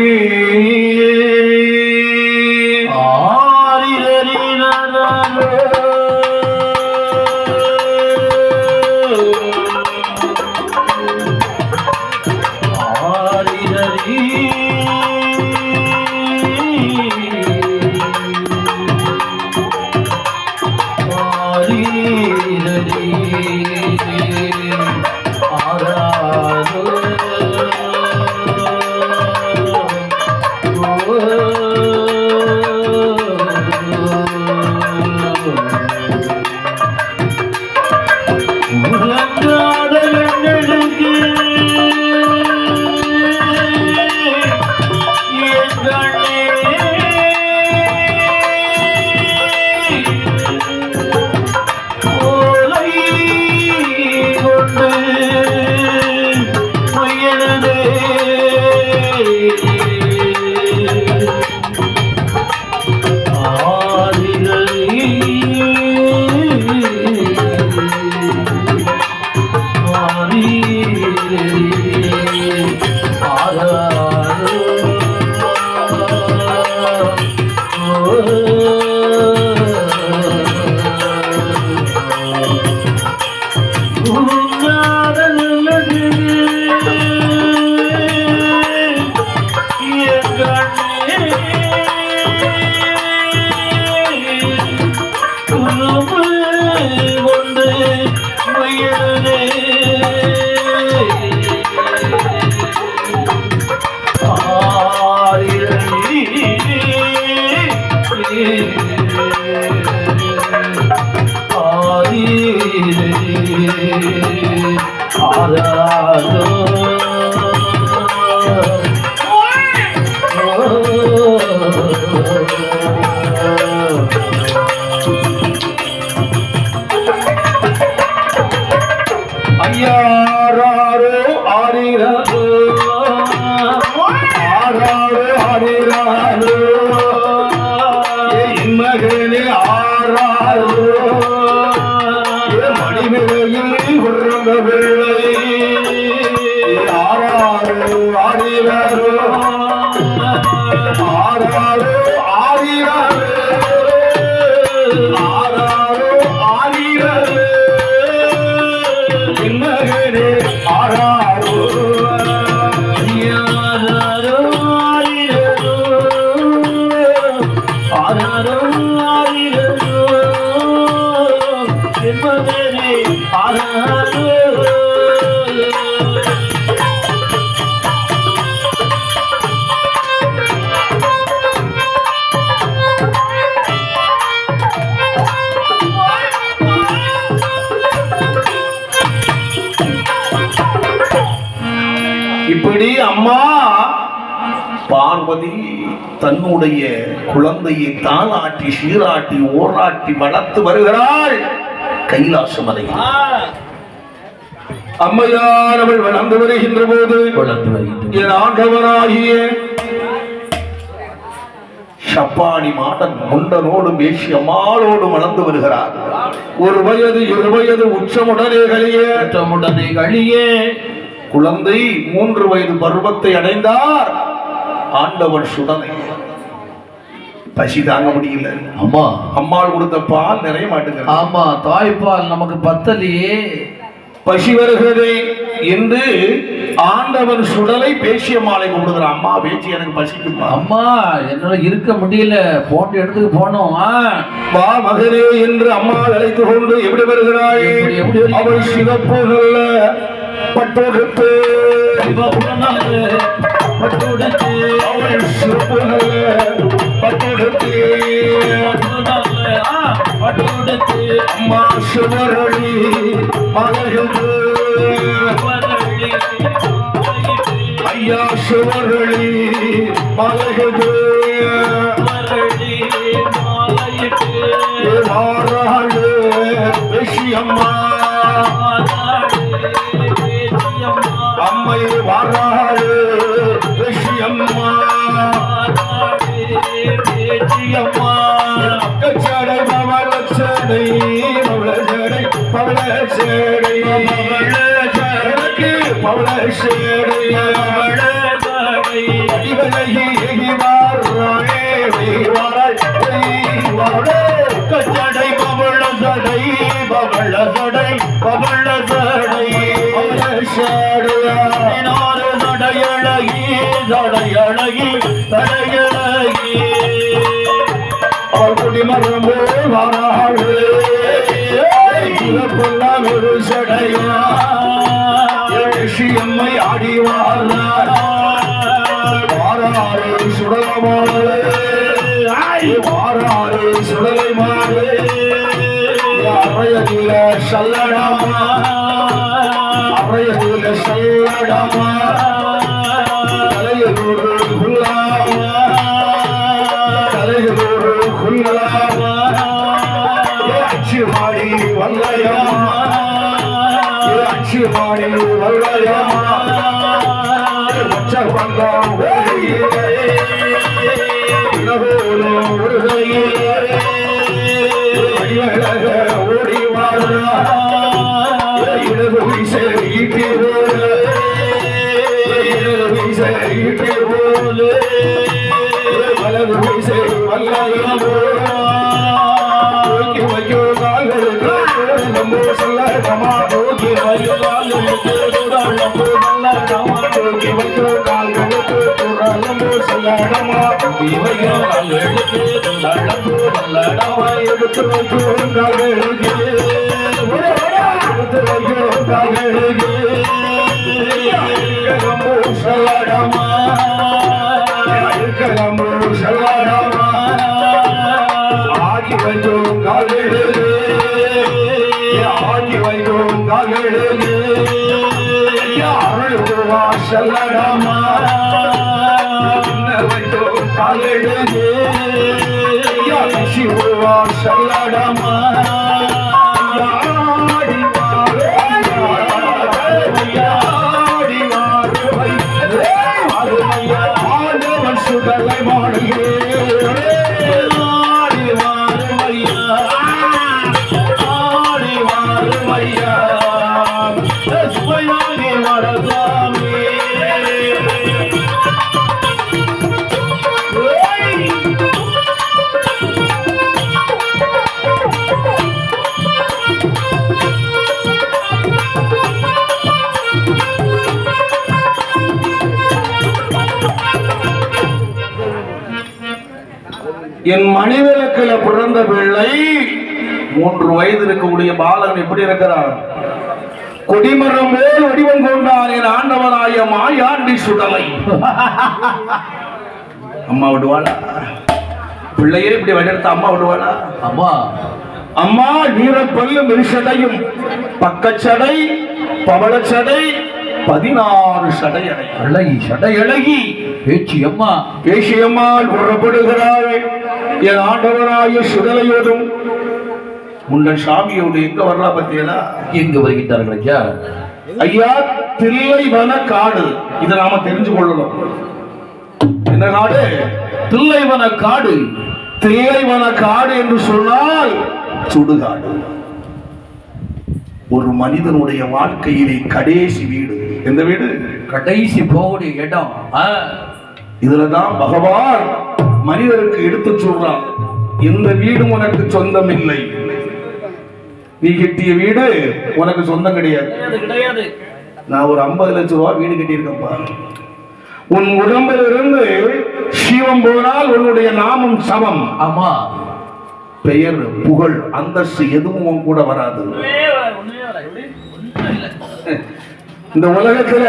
ஆராரோ ஆரிரோ என்பதே ஆராரோ. இப்படி அம்மா பார்வதி தன்னுடைய குழந்தையை தாளாட்டி சீராட்டி ஓராட்டி வளர்த்து வருகிறாள் கைலாச மலையில். அம்மையானவள் வளர்ந்து வருகின்ற போது என் ஆண்டவனாகிய சப்பானி மாடன் முண்டனோடு பேசி அம்மாளோடு வளர்ந்து வருகிறார். 1 வயது 2 வயது உச்சமுடனே கழியே குழந்தை 3 வயது பருவத்தை அடைந்தார். ஆண்டவன் சுடனை பசி தாங்க முடியல. அம்மா அம்மாள் கொடுத்த பால் நிறைய மாட்டேங்குது. ஆமா, தாய்ப்பால் நமக்கு பத்தலையே, பசி வருகிறதே என்று ஆண்டவன் சுடலை பேசிய மாலை கொடுக்குறான். அம்மா பேச்சு எனக்கு பசிக்குமா, அம்மா என்னால இருக்க முடியல, போன்ற இடத்துக்கு போனோம், வா மகனே என்று அம்மா அழைத்து கொண்டு எப்படி வருகிறாய்? அவள் சிவப்பு நல்ல பட்டோடுத்து அவள் சிவப்பு நல்ல பட்டோடுத்து அம்மா சிவரளி மலர்ந்து ஐயா சிவரளி மலர்ந்து மாறாடு விஷயம்மா அம்மை வாராடு விஷயம்மா கச்சடை பவளச்சடை பவளச்சடை பவளச்சடை பவளச்சடை அடிவலகி வாராய் கச்சடை பவளச்சடை பவளச்சடை பவளச்சடை தடையழகி தடையழகி அவள் குடிமரம்பு வாராள் ஒரு சடையா விஷயம்மை ஆடி வாராறு சுடலமாறு வாராறு சுடலை மாறு அறையதில சல்லடமா அறையதில சல்லடமா தலையதோடு குல்லாமா தலையதோடு குல்லாமா அச்சு மாடி வல்லையம்மா அச்சு மாடி வல்லையம்மா மச்ச பங்கம் ஓடி வாழ இடது வீசை ஈட்டி போல வலது வீசை வல்லையமோ தூக்கி வைக்கோ கால்களுக்கு நம்ம சொல்லமா தூக்கி வைக்கோ கால்களுக்கு நம்ம தூக்கி வைக்கோ கால்களுக்கு நம்ம சொல்லமா தூக்கி வைக்கோ கால்களுக்கு நல்லடமா எடுத்து வைக்கோ கால்களுக்கு எடுத்து வைக்கோ கால்களுக்கு சொல்லடமா சொல்லடமா ஆகி வைக்கும் கால்களுக்கு ஆகி வைக்கும் கால்களுக்கு அருள்வா சொல்லடமா வைக்கும் கால்களுக்கு சிவா சொல்லடமா சுடலை மாடுகிறே ஆடி வாருமையா ஆடி வாருமையா சுவையாகி வரதாமே என் மணிவிளக்கில பிறந்த பிள்ளை 3 வயது இருக்கக்கூடிய பாலகன் எப்படி இருக்கிறார்? கொடிமரம் மேல் வடிவம் கொண்டான் என் ஆண்டவனாய மாயாண்டி சுடலை. அம்மா விடுவாளா? பிள்ளையே இப்படி வழியெடுத்த அம்மா விடுவாளா? அம்மா அம்மா நீரப்பல்லு மெரிசடையும் பக்கச்சடை பவளச்சடை 16 சடை அடை அழகி சடை அழகி பேச்சியம்மா பேசியம்மாள் புறப்படுகிறாள் என் ஆண்டவராய சுடலையோடும் முன்னன் சாமியோடு எங்க வரலாம் பத்தியலா? எங்க வருகின்றார்கள் ஐயா? ஐயா தில்லைவன காடு. இதை நாம தெரிஞ்சு கொள்ளணும். என்ன காடு? தில்லைவன காடு. தில்லைவன காடு என்று சொன்னால் சுடுகாடு. ஒரு மனிதனுடைய வாழ்க்கையிலே கடைசி வீடு. எந்த வீடு? கடைசி போகக்கூடிய இடம். இதுலதான் பகவான் மனிதருக்கு எடுத்து சொல்றான், எந்த வீடும் உனக்கு சொந்தம் இல்லை. நீ கட்டிய வீடு உனக்கு சொந்தம் கிடையாது. நான் ஒரு 50 லட்சம் ரூபாய் வீடு கட்டியிருக்கப்பா. உன் உடம்பில் இருந்து சிவம் போனால் உன்னுடைய நாமம் சமம். ஆமா, பெயர் புகழ் அந்தஸ்து எதுவும் கூட வராது. இந்த உலகத்துல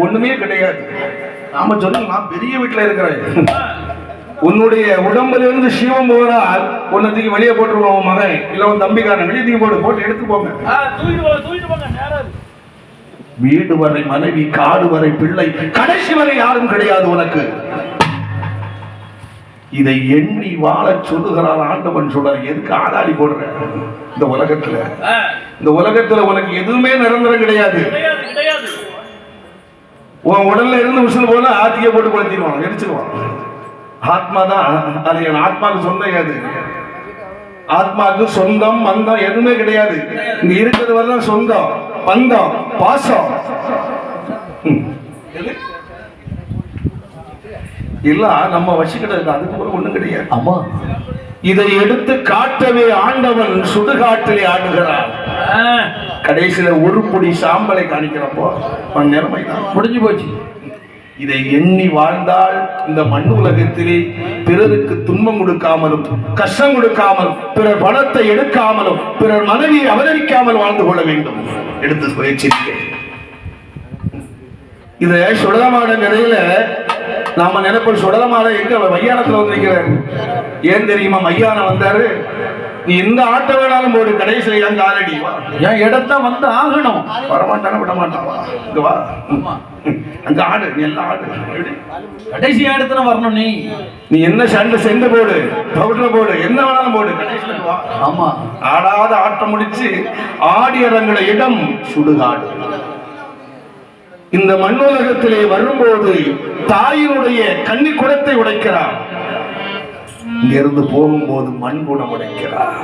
ஒண்ணுமே கிடையாது. நாம சொல்ல நான் பெரிய வீட்டுல இருக்கிறேன். உன்னுடைய உடம்புல இருந்து சிவம் போனால் உன்னத்துக்கு வெளியே போட்டுருவோம். உன் மகன் இல்ல உன் தம்பிக்காரன் வெளியே தூக்கி போட்டு எடுத்து போங்க. வீடு வரை மனைவி, காடு வரை பிள்ளை, கடைசி வரை யாரும் கிடையாது உனக்கு. இதை எண்ணி வாழ சொல்லுகிறான் ஆண்டவன். சொல்ற எதுக்கு ஆதாடி போடுற? இந்த உலகத்துல உனக்கு எதுவுமே நிரந்தரம் கிடையாது. உன் உடல்ல இருந்து விசில் போல ஆத்திய போட்டு கொளுத்திடுவான், எரிச்சிருவான். ஆத்மா தான் அது. என் ஆத்மாவுக்கு சொந்தம் ஏது? ஆத்மாவுக்கு சொந்தம் பந்தம் எதுவுமே கிடையாது. இங்க இருக்கிறது வரலாம் சொந்தம் பந்தம் பாசம் இல்ல நம்ம வசிக்கிறது. அதுக்கு கூட ஒண்ணும் கிடையாது. ஆமா, இதை எடுத்து காட்டவே ஆண்டவன் சுடுகாட்டிலே ஆடுகிறான். கடைசியில ஒரு பொடி சாம்பலை காணிக்கிறப்போ நிலைமை தான் முடிஞ்சு போச்சு. இதை எண்ணி வாழ்ந்தால் இந்த மண் உலகத்திலே பிறருக்கு துன்பம் கொடுக்காமலும் கஷ்டம் கொடுக்காமலும் பிறர் பணத்தை எடுக்காமலும் பிறர் மனைவியை அவதரிக்காமல் வாழ்ந்து கொள்ள வேண்டும். எடுத்து முயற்சிக்கிறேன். இத சுடலமாட நிலையில நாம நினைப்போம், சுடலமாட எங்க மையானத்துல வந்து நிற்கிறாரு. ஏன் தெரியுமா? மையானம் வந்தாரு. நீ எந்த ஆட்ட வேணாலும் போடு, கடைசியில் எங்க ஆல்ரெடி என் இடத்த வந்து ஆகணும். வரமாட்டான விட மாட்டாவா? இங்க வா, அங்க ஆடு, நீ எல்லாம் ஆடு. கடைசி இடத்துல வரணும். நீ என்ன சண்டை சென்று போடு, பவுடர் போடு, என்ன வேணாலும் போடு, கடைசியில் வா. ஆமா, ஆடாத ஆட்டம் முடிச்சு ஆடி இறங்குற இடம் சுடுகாடு. இந்த மண் உலகத்திலே வரும்போது தாயினுடைய கன்னி குடத்தை உடைக்கிறார். இங்க இருந்து போகும்போது மண் குடம் உடைக்கிறார்.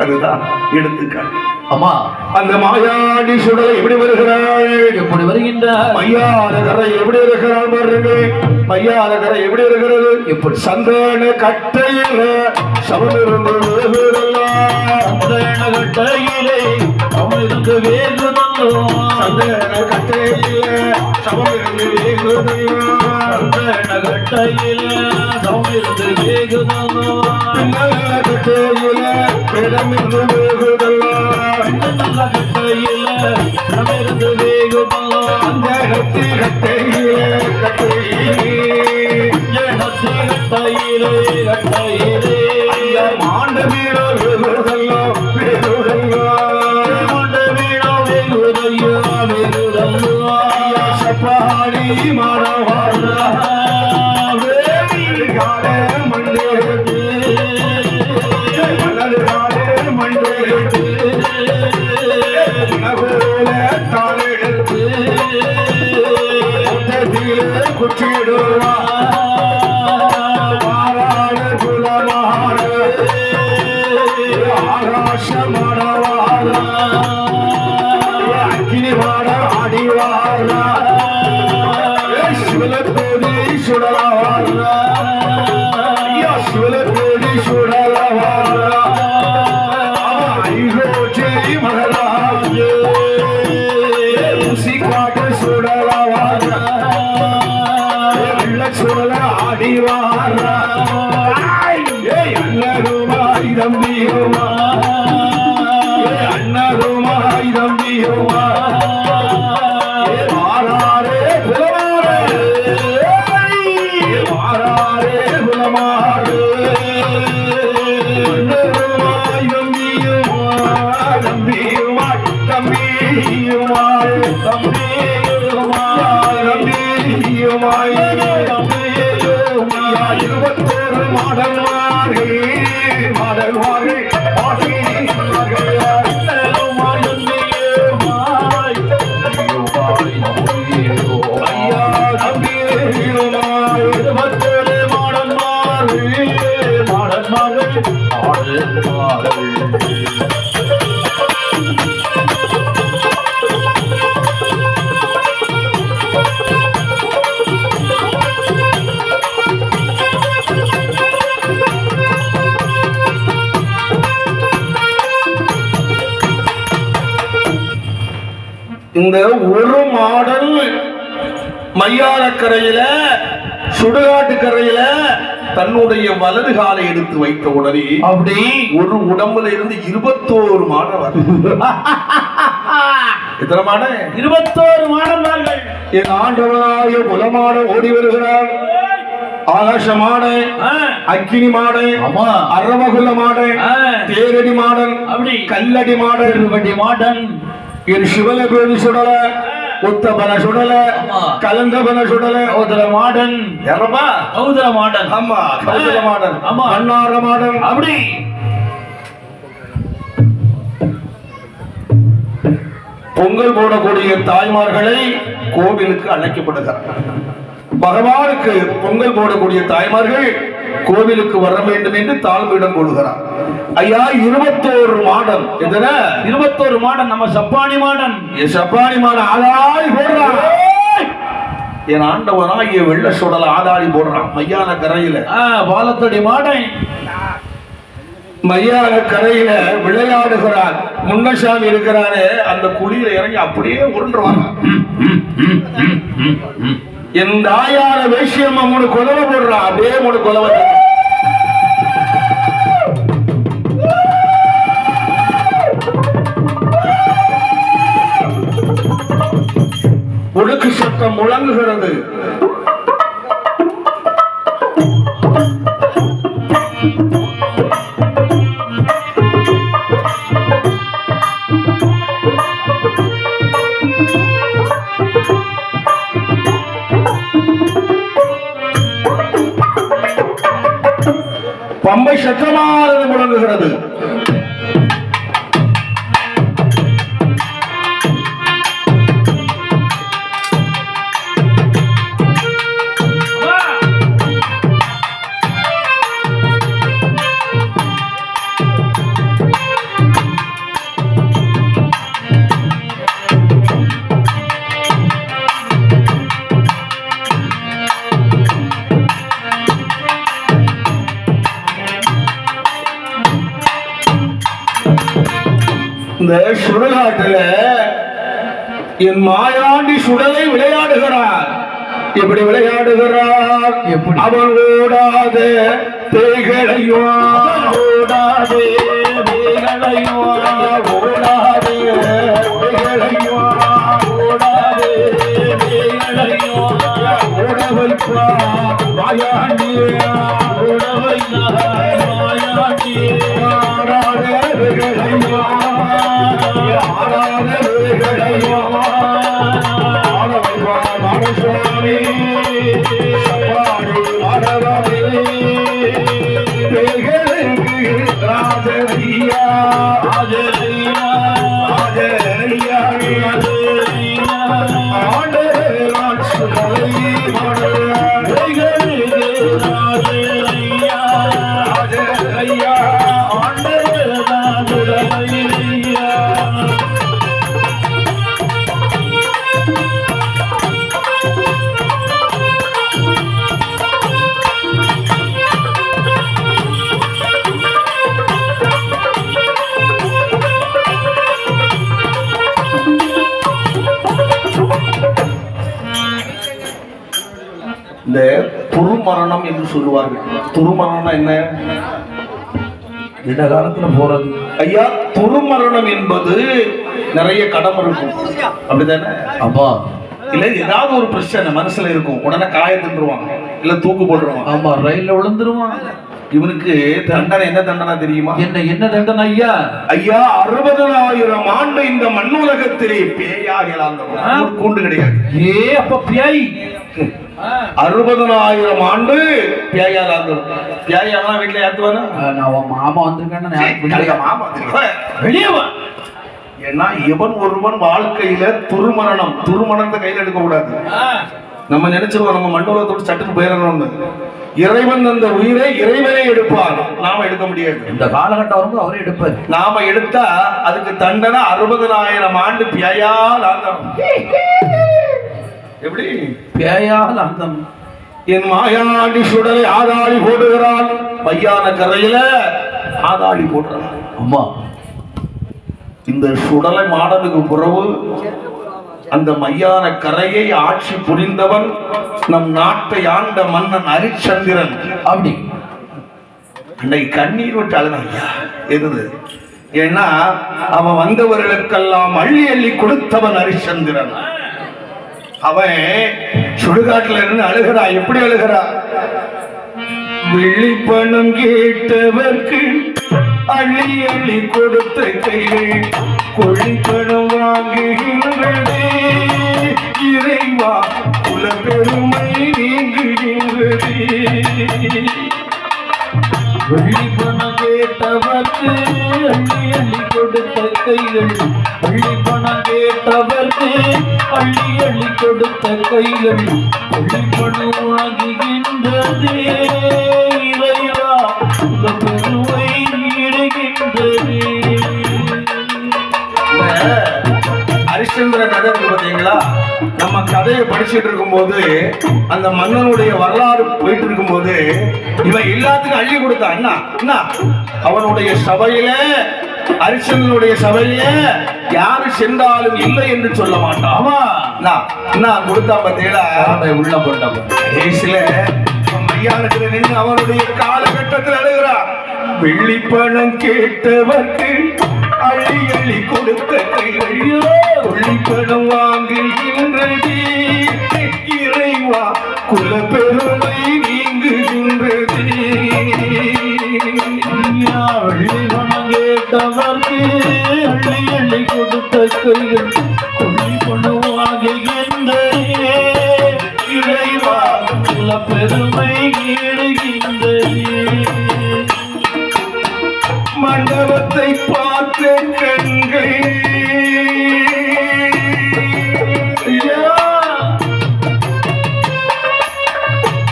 அதுதான் எடுத்துக்காட்டு. ஆமா, அந்த மாயாண்டி சுடலை எப்படி வருகிறாள்? எப்படி வருகின்றார்? மையாத கரை எப்படி இருக்கிறாள் பாருங்க. மையாத கரை எப்படி இருக்கிறது? எப்படி? சந்தன கட்டையில சவனிருந்து கட்டையிலே அவனிருந்து வேகுதல்லோ. சந்தன கட்டையில சவனிருந்து வேகுதல்லோ. சந்தன கட்டையில சவனிருந்து வேகுதல்லோ. கட்டையில இடமிருந்து வேகுதல்லோ. கட்டையில இடமிருந்து வேகுதல்லோ. அந்த கட்டையில கட்டையிலே மாண்ட வீரோ வேகுதல்லோ. சப்பாடி மாறவாழ மண்டே மண்டே தானெடுத்து குச்சிடுவா மாறாட குலமாட ஆகாசமாடவாழ அக்கினிவாட ஆடிவாழ சிவலத்தோடி சுடலவாழ சிவலத்தோடி சுடலவாழ ஐரோச்சி மகராஜ ஊசி காட்டு சுடலவாழ வெள்ள சுடல ஆடி வாராய் அண்ணருமாய் தம்பியுமா அண்ணருமாய் தம்பியுமா வாராரே புலமாறு வாராரே புலமாறு அண்ணருமாய் தம்பியுமா தம்பியுமாய் தம்பியுமாய் தம்பியுமாய் தம்பியுமாய் இருபத்தோரு மாடல்வாரே மாடல்வாரே இந்த ஒரு மாடல் மையாரக்கரையில சுடுகாட்டு கரையில தன்னுடைய வலது காலை எடுத்து வைத்த உடனே அப்படி ஒரு உடம்புல இருந்து 21 மாடம் வருது. எத்தனை மாடம்? 21 மாடல்கள். என் ஆண்டவனாய புலமாட ஓடி வருகிறார். ஆகாச மாடை, அக்கினி மாடை, அரவகுல மாடை, தேரடி மாடன், அப்படி கல்லடி மாடன், திருவடி மாடன், என் சிவல பேரு சுடல, உத்தபன சுடல, கலந்தபன சுடல, கௌதல மாடன், யாரப்பா? கௌதல மாடன். ஆமா, கௌதல மாடன், ஆமா, அன்னார மாடன். அப்படி பொங்கல் போடக்கூடிய தாய்மார்களை கோவிலுக்கு அழைக்கப்படுகிறார். பகவானுக்கு பொங்கல் போடக்கூடிய தாய்மார்கள் கோவிலுக்கு வர வேண்டும் என்று தாழ்மையிடம் போடுகிறார். ஐயா 21 மாடன். எத்தனை? 21 மாடன். நம்ம சப்பானி மாடன். சப்பானி மாடன் ஆதாரி போடுறான். என் ஆண்டவனாகிய வெள்ள சுடல ஆதாரி போடுறான் மையான கரையில. பாலத்தடி மாடன் மையான கரையில விளையாடுகிறார். முன்னசாமி இருக்கிறாரு, அந்த குழியில இறங்கி அப்படியே உருண்டுவாங்க. என் தாயார வேஷியம் 3 கொலவை போடுறான். அப்படியே 3 கொலவை. ஒடுக்கு சத்தம் முழங்குகிறது. பம்பை சத்தமானது முழங்குகிறது. இந்த சுடுகாட்டுல என் மாயாண்டி சுடலை விளையாடுகிறார். எப்படி விளையாடுகிறார்? அவன் ஓடாத தேய்களையும் ஓடாதே வேகளையும் ஓடாதே தேய்களையும் ஓடாதே வேகளையும் ஓட வைப்பார் மாயாண்டியா ஓட வைத்தார் மாயாண்டி ஆடாத தேய்களையும் ஆடாத தேய்களையும் ஆட வைப்பார் மாடசுவாமி சப்பாடி ஆடவாமி தேய்களுக்கு ராஜரியா ராஜரியா ராஜரியா ஆண்டே ராட்சுதலை மாடே ராஜரியா ராஜரியா ஆண்டே ராஜரியா மரணம் என்று சொல்லுவார்கள். துருமரணம் என்ன? இந்த காலத்துல போறது ஐயா. துருமரணம் என்பது நிறைய கடன் இருக்கும், அப்படிதானே? அப்பா இல்ல ஏதாவது ஒரு பிரச்சனை மனசுல இருக்கும், உடனே காய தின்றுவாங்க, இல்ல தூக்கு போட்டுருவாங்க. ஆமா, ரயில்ல விழுந்துருவான். இவனுக்கு தண்டனை என்ன தண்டனை தெரியுமா? என்ன தண்டனை ஐயா? ஐயா 60,000 ஆண்டு இந்த மண்ணுலகத்திலே பேயாக கூண்டு கிடையாது. அப்ப பேய் 60,000 ஆண்டு பேயால் ஆந்தோம். பேயாலாம் வீட்டுல ஏத்துவானா? நான் மாமா வந்திருக்கேன்னு மாமா வெளியே வா. ஏன்னா இவன் ஒருவன் வாழ்க்கையில துருமணத்தை கையில் எடுக்க கூடாது. நம்ம நினைச்சிருவோம் நம்ம மண்டலத்தோடு சட்டுக்கு போயிடணும்னு. இறைவன் அந்த உயிரை இறைவனே எடுப்பார், நாம எடுக்க முடியாது. இந்த காலகட்டம் வரும்போது அவரே எடுப்பார். நாம எடுத்தா அதுக்கு தண்டனை 60,000 ஆண்டு பேயால் ஆந்தம். எப்படி பேயால் ஆந்தம்? என் மாயாண்டி சுடலை ஆதாளி போடுகிறான், மையான கரையில ஆதாளி போடுறான். அம்மா, இந்த சுடலை மாடனுக்கு பிறகு அந்த மையான கரையை ஆட்சி புரிந்தவன் நம் நாட்டை ஆண்ட மன்னன் ஹரிச்சந்திரன். அப்படி அன்னைக்கு கண்ணீர் விட்டு அழுதான் ஐயா. எது? ஏன்னா அவன் வந்தவர்களுக்கெல்லாம் அள்ளி அள்ளி கொடுத்தவன் ஹரிச்சந்திரன். அவன் சுடுகாட்டுல இருந்து அழுகிறா. எப்படி அழுகிறா? விழிப்பணம் கேட்டவர்க்கு அள்ளி அள்ளி கொடுத்த கைகள் கொள்ளிப்பணம் வாங்குகின்றதே, இறைவா குல பெருமை நீங்குகின்றதே. வெள்ளிப்பணம் கேட்டவர்க்கு அள்ளி அள்ளி கொடுத்த கைகள், வெள்ளிப்பணம் கேட்டவர்க்கு அள்ளி அள்ளி கொடுத்த கைகள் வெள்ளிப்பணம் வாங்குகின்றதே, இறைவா குல பெருமை நீடுகின்றதே. ஹரிச்சந்திர கதை பாத்தீங்களா? நம்ம கதையை படிச்சுட்டு இருக்கும் போது அந்த மன்னனுடைய வரலாறு போயிட்டு இருக்கும் போது இவன் எல்லாத்துக்கும் அள்ளி கொடுத்தான். என்ன அவனுடைய சபையில, ஹரிச்சந்திரனுடைய சபையில யாரு சென்றாலும் இல்லை என்று சொல்ல மாட்டாமா. நான் கொடுத்தா பார்த்தீங்களா? உள்ள போட்டான் தேசில மையானத்துல நின்று அவனுடைய காலகட்டத்தில் அழுகிறான். வெள்ளிப்பணம் கேட்டவர்க்கு அள்ளி அள்ளி கொடுத்த கைகள் கொள்ளிப்பணம் வாங்குகின்றது, இறைவா குல பெருமை நீங்குகின்றது. வெள்ளிப்பணம் கேட்டவர்க்கு அள்ளி அள்ளி கொடுத்த கைகள் கொள்ளிப்பணம் வாங்குகின்றதே, இறைவா குல பெருமை நீடுகின்றதே. மண்டபத்தை பார்த்த கண்கள்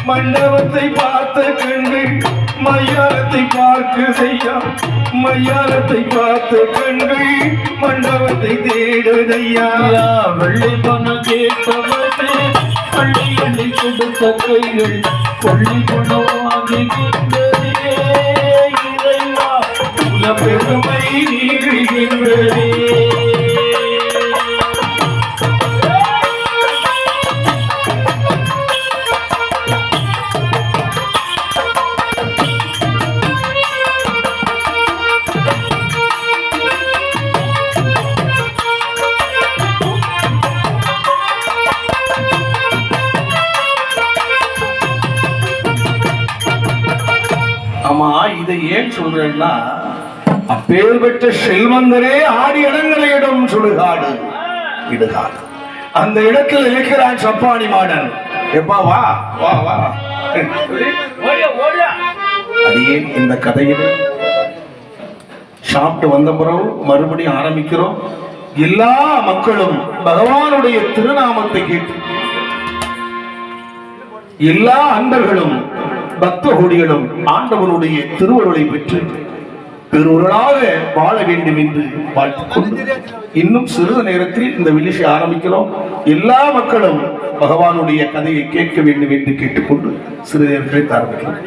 மண்டபத்தை பார்த்த கண்கள் மையானத்தை பார்க்குதையா, மையானத்தை பார்த்த கண்கள் மண்டபத்தை தேடுதையா. வெள்ளிப்பணம் கேட்டவர்க்கு அள்ளி அள்ளி கொடுத்த கைகள் கொள்ளிப்பணம் வாங்குகின்றதே, இறைவா குல பெருமை நீடுகின்றதே. ஆமா, இதை ஏன் சொல்றேன்னா, அப்பேர் பெற்ற செல்வந்தரே ஆடி இடங்களிடம் சுடுகாடு இடுகாடு. அந்த இடத்தில் இருக்கிறான் சப்பானி மாடன். எப்பா வா வா வா. அதே இந்த கதையில் சாப்பிட்டு வந்த பிறகு மறுபடியும் ஆரம்பிக்கிறோம். எல்லா மக்களும் பகவானுடைய திருநாமத்தை கேட்டு, எல்லா அன்பர்களும் பக்த கோடிகளும் ஆண்டவனுடைய திருவருளை பெற்று பெருவர்களாக வாழ வேண்டும் என்று வாழ்த்துக்கொண்டு இன்னும் சிறிது நேரத்தில் இந்த விழிசை ஆரம்பிக்கிறோம். எல்லா மக்களும் பகவானுடைய கதையை கேட்க வேண்டும் என்று கேட்டுக்கொண்டு சிறிது நேரத்தை ஆரம்பிக்கிறோம்.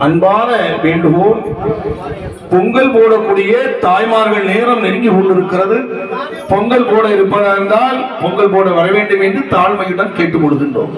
அன்பான வேண்டுகோள், பொங்கல் போடக்கூடிய தாய்மார்கள் நேரம் நெருங்கி கொண்டிருக்கிறது. பொங்கல் போட இருப்பதா இருந்தால் பொங்கல் போட வர வேண்டும் என்று தாழ்மையுடன் கேட்டுக் கொள்கின்றோம்.